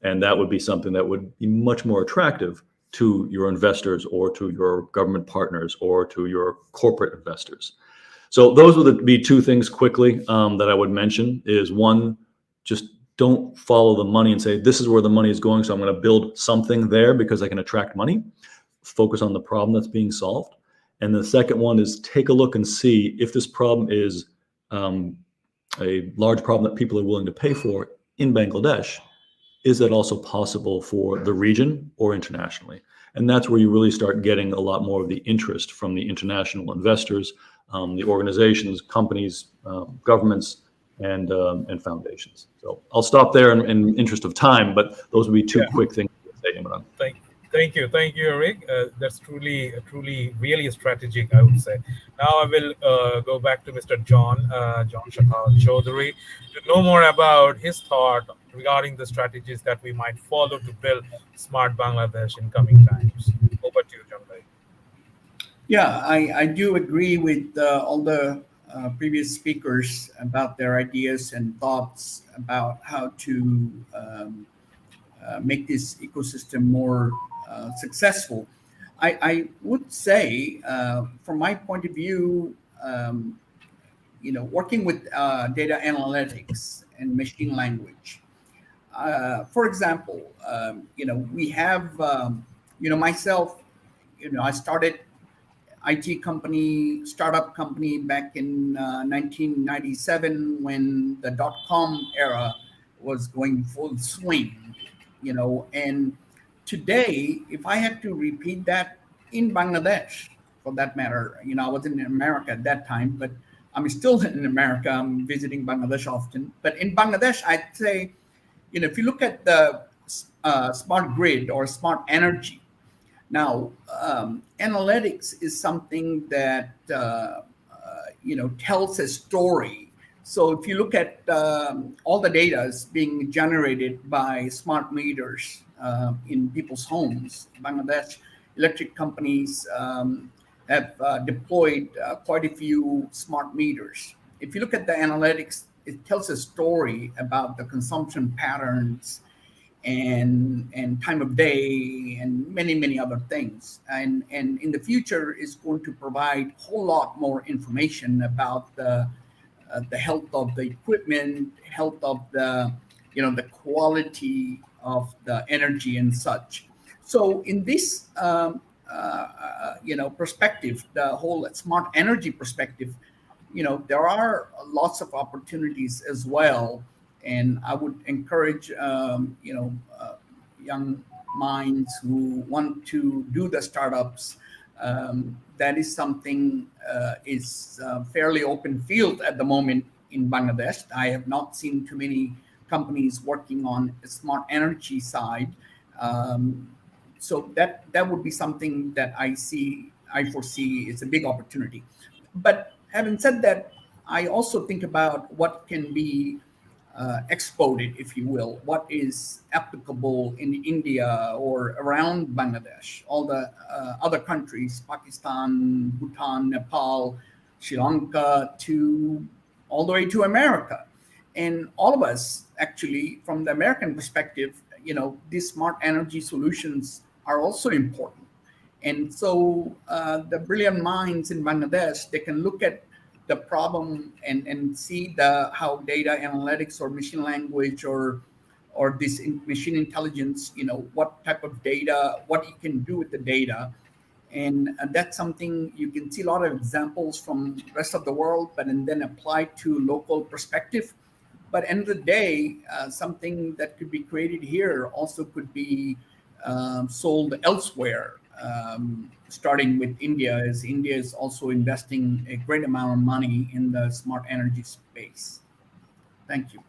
And that would be something that would be much more attractive to your investors or to your government partners or to your corporate investors. So those would be two things quickly that I would mention is, one, just don't follow the money and say, this is where the money is going, so I'm going to build something there because I can attract money. Focus on the problem that's being solved. And the second one is take a look and see if this problem is a large problem that people are willing to pay for in Bangladesh. Is that also possible for the region or internationally? And that's where you really start getting a lot more of the interest from the international investors, the organizations, companies, governments, and foundations. So I'll stop there in interest of time, but those would be two quick things to say, Imran. Thank you, ERIK. That's truly, really strategic, I would say. Now I will go back to Mr. John CHOWDHURY to know more about his thought regarding the strategies that we might follow to build smart Bangladesh in coming times. Over to you, John. Yeah, I do agree with all the previous speakers about their ideas and thoughts about how to make this ecosystem more successful. I would say, from my point of view, working with data analytics and machine language. For example, we have, myself, I started IT startup company back in 1997 when the .com era was going full swing, and today, if I had to repeat that in Bangladesh, for that matter, I wasn't in America at that time, but I'm still in America. I'm visiting Bangladesh often. But in Bangladesh, I'd say, if you look at the smart grid or smart energy, now analytics is something that tells a story. So if you look at all the data is being generated by smart meters in people's homes, Bangladesh electric companies have deployed quite a few smart meters. If you look at the analytics, it tells a story about the consumption patterns and time of day and many other things. And in the future is going to provide a whole lot more information about the health of the equipment, health of the quality of the energy and such. So in this perspective, the whole smart energy perspective, there are lots of opportunities as well. And I would encourage, young minds who want to do the startups. That is something is fairly open field at the moment in Bangladesh. I have not seen too many companies working on a smart energy side. So that would be something that I foresee is a big opportunity. But having said that, I also think about what can be exported, if you will, what is applicable in India or around Bangladesh, all the other countries, Pakistan, Bhutan, Nepal, Sri Lanka, all the way to America. And all of us, actually, from the American perspective, these smart energy solutions are also important. And so the brilliant minds in Bangladesh, they can look at the problem and see how data analytics or machine language or this machine intelligence, what type of data, what you can do with the data. And that's something you can see a lot of examples from the rest of the world, but and then apply to local perspective. But end of the day, something that could be created here also could be sold elsewhere. Starting with India, as India is also investing a great amount of money in the smart energy space. Thank you.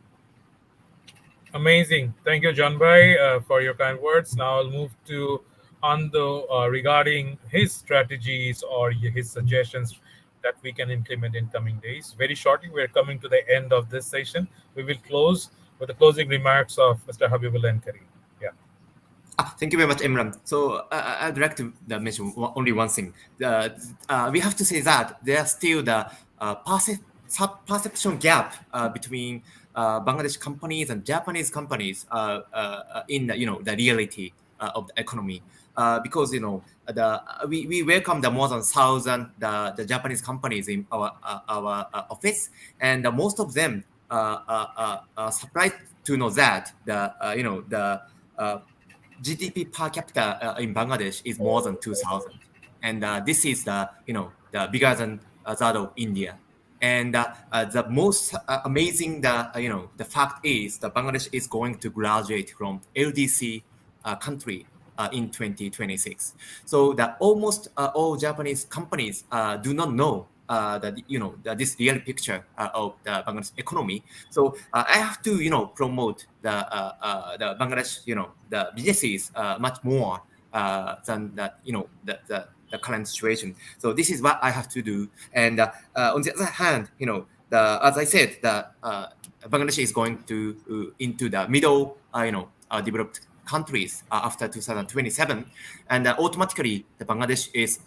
Amazing. Thank you, John Bhai, for your kind words. Now I'll move to Ando regarding his strategies or his suggestions that we can implement in coming days. Very shortly, we're coming to the end of this session. We will close with the closing remarks of Mr. Habibullah N. Karim. Yeah. Thank you very much, Imran. So I'd like to mention only one thing. We have to say that there's still the perception gap between Bangladesh companies and Japanese companies in the reality of the economy. Because we welcome the more than 1,000 the Japanese companies in our office, and most of them are surprised to know that the GDP per capita in Bangladesh is more than 2,000, and this is the bigger than that of India. And the most amazing the fact is that Bangladesh is going to graduate from LDC country in 2026. So that almost all Japanese companies do not know this real picture of the Bangladesh economy. So I have to promote the Bangladesh the businesses much more than the current situation. So this is what I have to do. And on the other hand, as I said, Bangladesh is going to into the middle developed countries after 2027, and automatically the Bangladesh is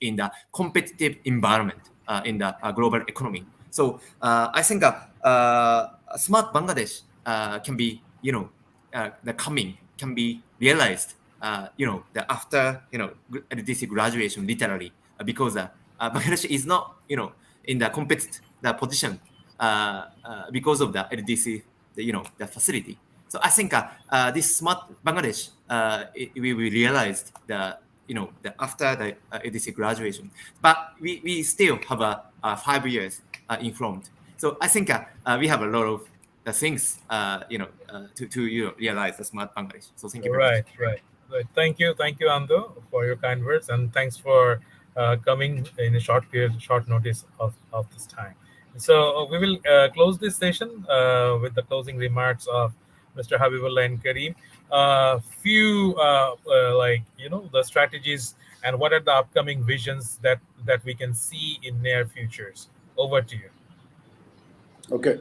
in the competitive environment in the global economy. So I think smart Bangladesh can be the coming can be realized the after LDC graduation literally, because Bangladesh is not in the competitive position because of the LDC the facility. So I think this smart Bangladesh we realized the after the ADC graduation, but we still have 5 years in front. So I think we have a lot of the things to realize the smart Bangladesh. So thank you very much. Right. Thank you, Ando, for your kind words, and thanks for coming in a short notice of this time. So we will close this session with the closing remarks of Mr. Habibullah N. Karim. Few the strategies and what are the upcoming visions that we can see in near futures. Over to you. Okay.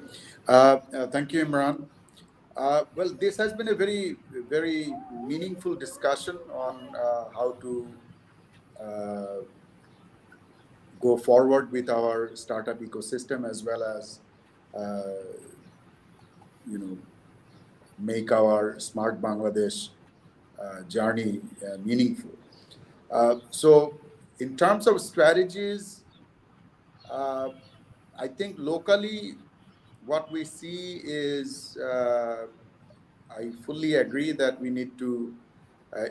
Thank you, Imran. Well, this has been a very, very meaningful discussion on how to go forward with our startup ecosystem, as well as make our Smart Bangladesh journey meaningful. So in terms of strategies, I think locally what we see is, I fully agree that we need to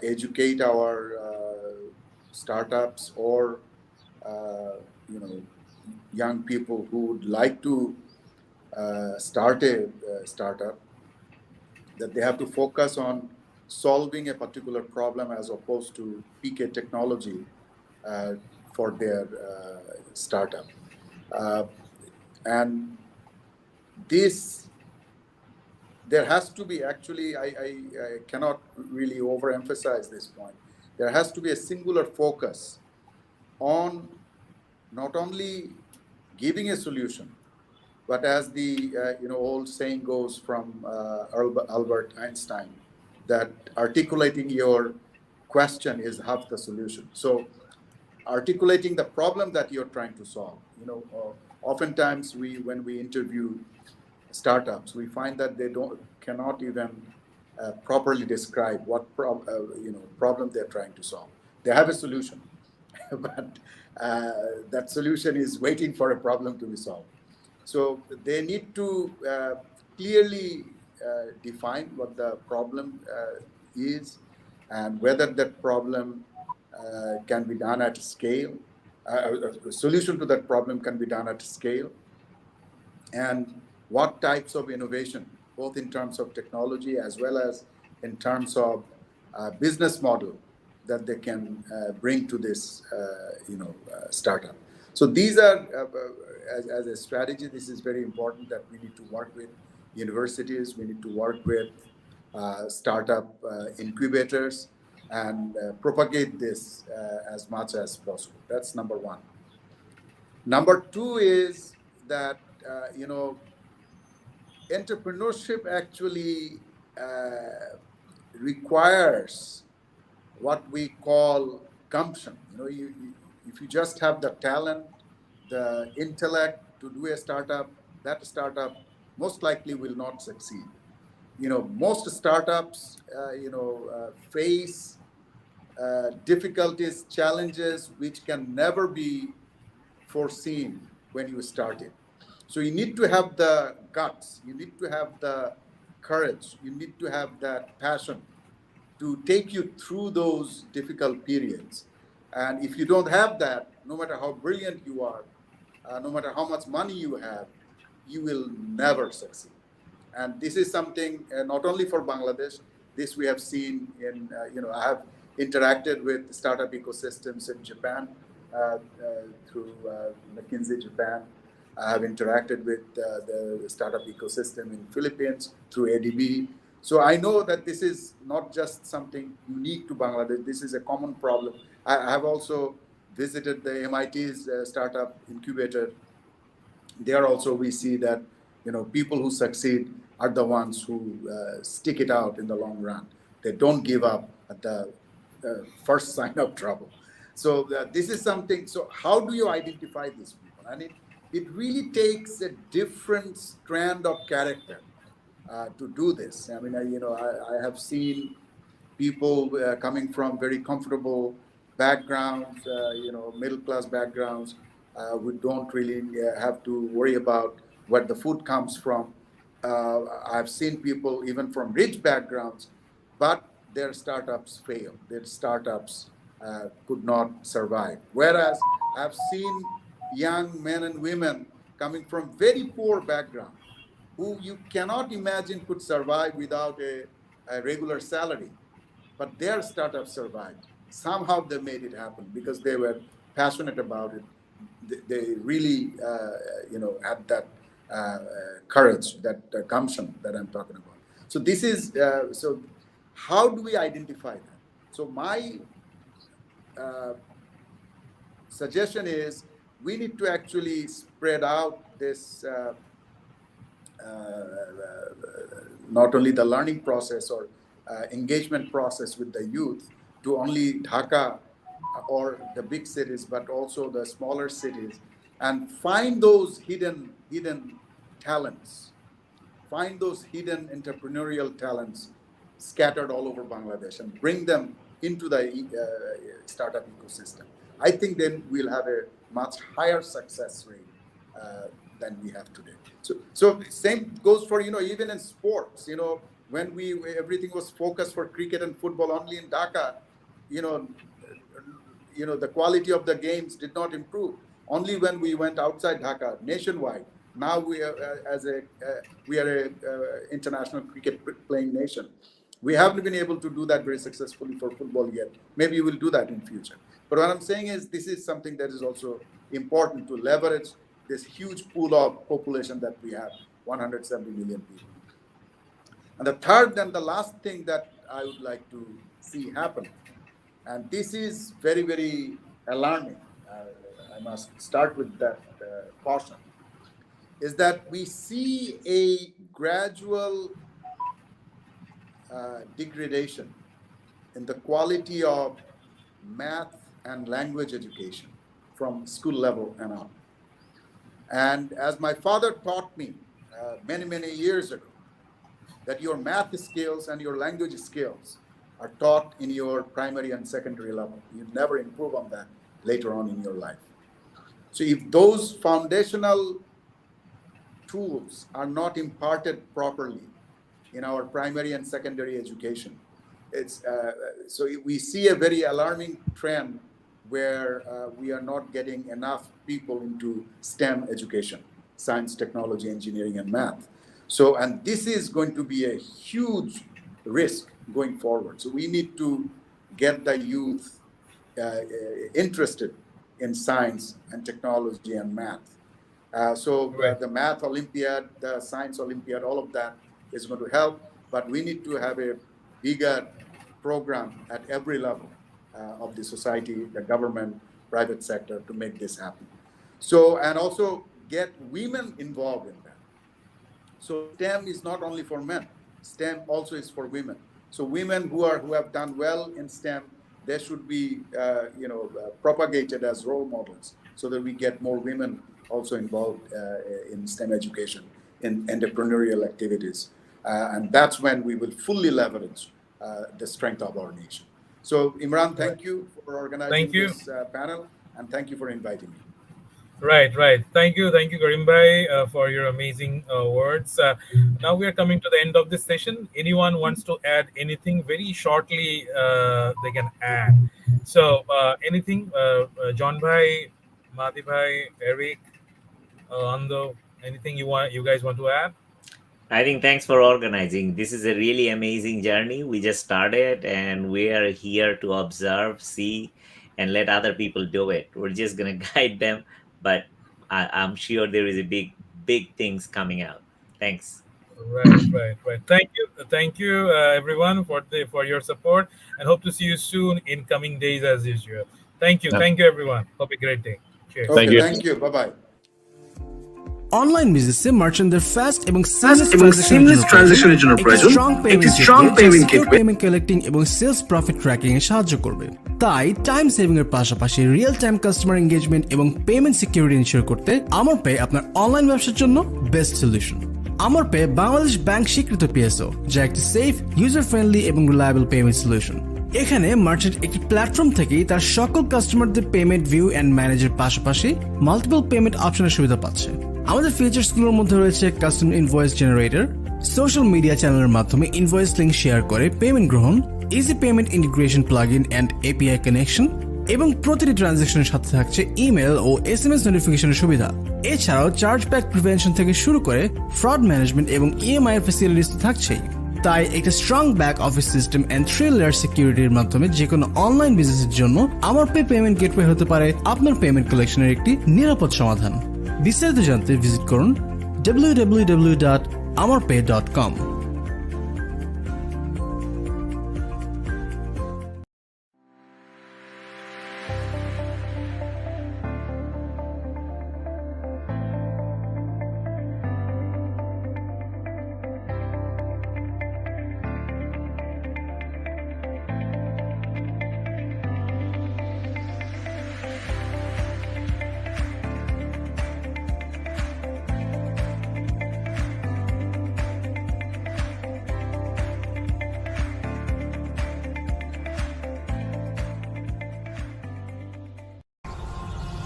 educate our startups or young people who would like to start a startup, that they have to focus on solving a particular problem as opposed to pick a technology for their startup. And this, there has to be, actually, I cannot really overemphasize this point. There has to be a singular focus on not only giving a solution, but as the old saying goes from Albert Einstein, that articulating your question is half the solution. So articulating the problem that you're trying to solve. Oftentimes when we interview startups, we find that they cannot even properly describe what problem they're trying to solve. They have a solution, but that solution is waiting for a problem to be solved. So they need to clearly define what the problem is, and whether that problem can be done at scale. A solution to that problem can be done at scale, and what types of innovation, both in terms of technology as well as in terms of business model, that they can bring to this startup. So these are, as a strategy, this is very important, that we need to work with universities, we need to work with startup incubators, and propagate this as much as possible. That's number one. Number two is that, entrepreneurship actually requires what we call gumption. If you just have the talent, the intellect to do a startup, that startup most likely will not succeed. Most startups, face difficulties, challenges, which can never be foreseen when you start it. So you need to have the guts, you need to have the courage, you need to have that passion to take you through those difficult periods. And if you don't have that, no matter how brilliant you are, no matter how much money you have, you will never succeed. And this is something not only for Bangladesh, this we have seen in, I have interacted with startup ecosystems in Japan through McKinsey Japan. I have interacted with the startup ecosystem in Philippines through ADB. So I know that this is not just something unique to Bangladesh. This is a common problem. I have also visited the MIT's startup incubator. There also we see that people who succeed are the ones who stick it out in the long run. They don't give up at the first sign of trouble. So this is something. So how do you identify these people? And it really takes a different strand of character to do this. I mean, I have seen people coming from very comfortable backgrounds, middle-class backgrounds, who don't really have to worry about where the food comes from. I've seen people even from rich backgrounds, but their startups fail. Their startups could not survive. Whereas I've seen young men and women coming from very poor background, who you cannot imagine could survive without a regular salary, but their startups survived. Somehow they made it happen because they were passionate about it. They really, had that courage, that gumption that I'm talking about. So this is, so how do we identify that? So my suggestion is we need to actually spread out this, not only the learning process or engagement process with the youth to only Dhaka or the big cities, but also the smaller cities, and find those hidden talents, find those hidden entrepreneurial talents scattered all over Bangladesh and bring them into the startup ecosystem. I think then we'll have a much higher success rate than we have today. So same goes for, even in sports, when everything was focused for cricket and football only in Dhaka, the quality of the games did not improve. Only when we went outside Dhaka, nationwide. Now we are a international cricket playing nation. We haven't been able to do that very successfully for football yet. Maybe we'll do that in future. But what I'm saying is this is something that is also important to leverage this huge pool of population that we have, 170 million people. And the third and the last thing that I would like to see happen, and this is very, very alarming, I must start with that caution, is that we see a gradual degradation in the quality of math and language education from school level and on. And as my father taught me many, many years ago, that your math skills and your language skills are taught in your primary and secondary level. You never improve on that later on in your life. So if those foundational tools are not imparted properly in our primary and secondary education, so we see a very alarming trend where we are not getting enough people into STEM education, science, technology, engineering, and math. So, and this is going to be a huge risk going forward. So we need to get the youth interested in science and technology and math. The math Olympiad, the science Olympiad, all of that is going to help, but we need to have a bigger program at every level of the society, the government, private sector to make this happen. So, and also get women involved in that. So STEM is not only for men, STEM also is for women. So women who have done well in STEM, they should be propagated as role models so that we get more women also involved in STEM education, in entrepreneurial activities. And that's when we will fully leverage the strength of our nation. So Imran, thank you for organizing this panel, and thank you for inviting me. Right. Thank you, Karim bhai, for your amazing words. Now we are coming to the end of this session. Anyone wants to add anything very shortly, they can add. So anything, John bhai, Mahdee bhai, Eric, Ando, anything you guys want to add? I think thanks for organizing. This is a really amazing journey. We just started and we are here to observe, see, and let other people do it. We're just going to guide them, but I'm sure there is a big things coming out. Thanks. Right. Thank you, everyone, for your support, and hope to see you soon in coming days as usual. Thank you, everyone. Have a great day. Cheers. Okay, thank you. Bye-bye. Online বিজনেসে মার্চেন্টদের fast এবং seamless ট্রানজাকশনের জন্য প্রয়োজন একটি strong payment gateway, payment collecting এবং sales profit tracking এ সাহায্য করবে। তাই টাইম সেভিং এর পাশাপাশি রিয়েল টাইম কাস্টমার এনগেজমেন্ট এবং পেমেন্ট সিকিউরিটি এনশিওর করতে আমার পে আপনার অনলাইন ব্যবসার জন্য বেস্ট সলিউশন। আমার পে বাংলাদেশ ব্যাংক স্বীকৃত পিএসও, যা একটি সেফ, ইউজার ফ্রেন্ডলি এবং রিলায়েবল পেমেন্ট সলিউশন। এখানে মার্চেন্ট একটি প্ল্যাটফর্ম থেকেই তার সকল কাস্টমারদের পেমেন্ট ভিউ এন্ড ম্যানেজের পাশাপাশি মাল্টিপল পেমেন্ট অপশনের সুবিধা পাচ্ছে। আমাদের ফিচার্সগুলোর মধ্যে রয়েছে custom invoice generator, social media চ্যানেলের মাধ্যমে ইনভয়েস লিংক শেয়ার করে পেমেন্ট গ্রহণ, easy payment integration plugin and API connection, এবং প্রতিটি ট্রানজাকশনের সাথে থাকছে ইমেল ও এসএমএস নোটিফিকেশনের সুবিধা। এছাড়াও চার্জ ব্যাক প্রিভেনশন থেকে শুরু করে ফ্রড ম্যানেজমেন্ট এবং ইএমআই এর ফ্যাসিলিটিস তো থাকছেই। তাই একটা strong back office system and 3 layer সিকিউরিটির মাধ্যমে যে কোনো অনলাইন বিজনেসের জন্য আমার পে পেমেন্ট গেটওয়ে হতে পারে আপনার পেমেন্ট কালেকশনের একটি নিরাপদ সমাধান। বিস্তারিত জানতে ভিজিট করুন www.amarpay.com।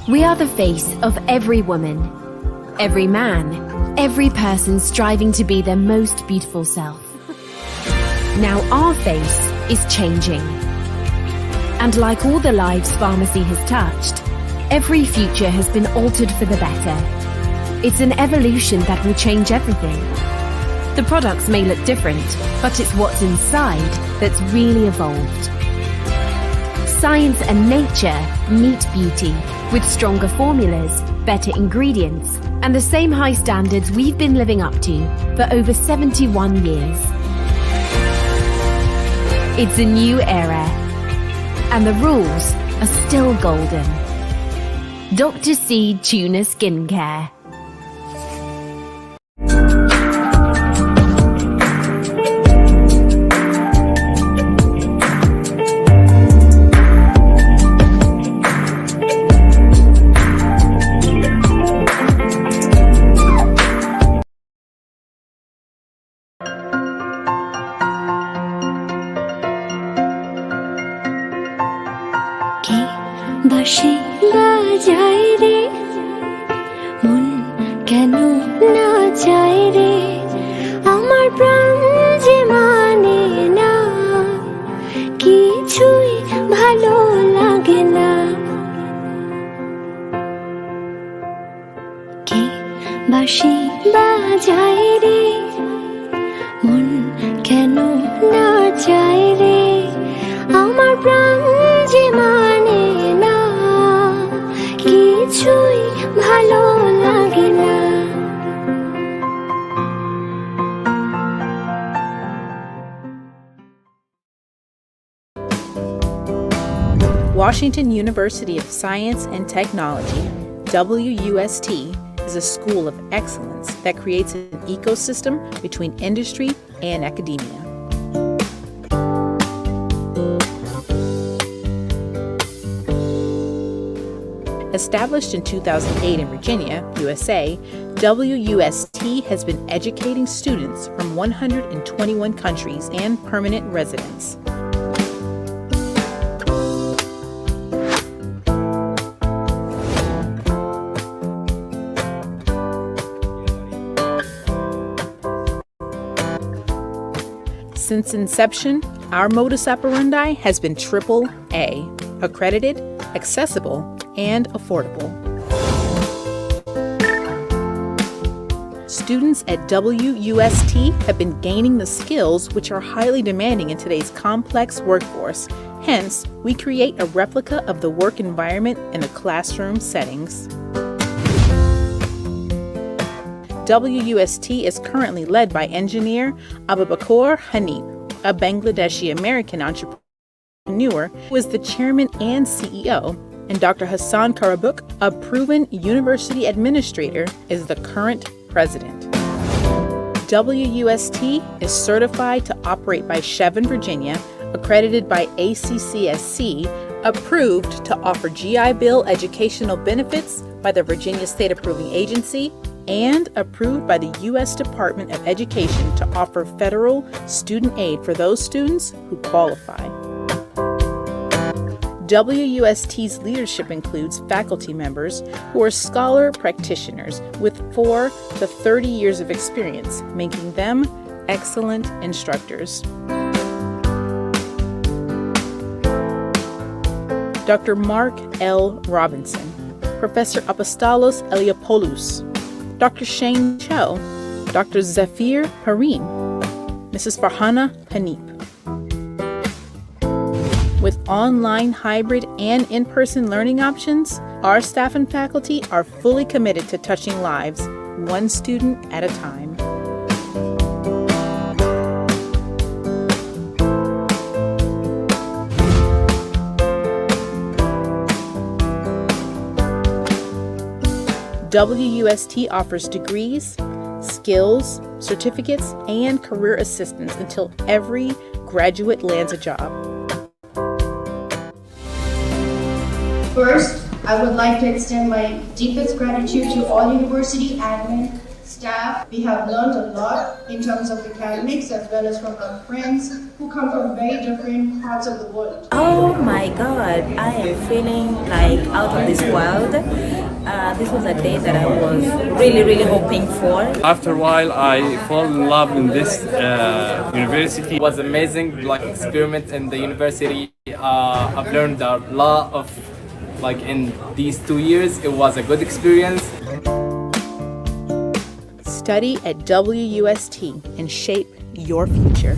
We are the face of every woman, every man, every person striving to be their most beautiful self. Now our face is changing. And like all the lives pharmacy has touched, every future has been altered for the better. It's an evolution that will change everything. The products may look different, but it's what's inside that's really evolved. Science and nature meet beauty with stronger formulas, better ingredients, and the same high standards we've been living up to for over 71 years. It's a new era, and the rules are still golden. Dr. C Tuna Skincare. বাঁশি বাজায় রে মন কেন না চায় রে আমার প্রাণ যে মানে না কিছুই ভালো লাগে না কে বাঁশি বাজায় রে মন কেন না চায় রে আমার প্রাণ যে মানে না কিছুই ভালো লাগে না Washington University of Science and Technology, WUST, is a school of excellence that creates an ecosystem between industry and academia. Established in 2008 in Virginia, USA, WUST has been educating students from 121 countries and permanent residents. Since inception, our modus operandi has been AAA, accredited, accessible, and affordable. Students at WUST have been gaining the skills which are highly demanding in today's complex workforce. Hence, we create a replica of the work environment in the classroom settings. WUST is currently led by engineer Abubakar Hanif, a Bangladeshi American entrepreneur who is the chairman and CEO, and Dr. Hassan Karabuk, a proven university administrator, is the current president. WUST is certified to operate by Chevron, Virginia, accredited by ACCSC, approved to offer GI Bill educational benefits by the Virginia State Approving Agency, and approved by the U.S. Department of Education to offer federal student aid for those students who qualify. WUST's leadership includes faculty members who are scholar practitioners with 4 to 30 years of experience, making them excellent instructors. Dr. Mark L. Robinson, Professor Apostolos Eliopoulos, Dr. Shane Cho, Dr. Zafir Harim, Mrs. Farhana Hanip. With online, hybrid, and in-person learning options, our staff and faculty are fully committed to touching lives, one student at a time. WUST offers degrees, skills, certificates, and career assistance until every graduate lands a job. First, I would like to extend my deepest gratitude to all university admin, staff. We have learned a lot in terms of academics as well as from our friends who come from very different parts of the world. Oh my God, I am feeling like out of this world. This was a day that I was really hoping for. After a while, I fall in love in this university. It was amazing, like experiment in the university. I've learned a lot of, like in these 2 years, it was a good experience. Study at WUST and shape your future.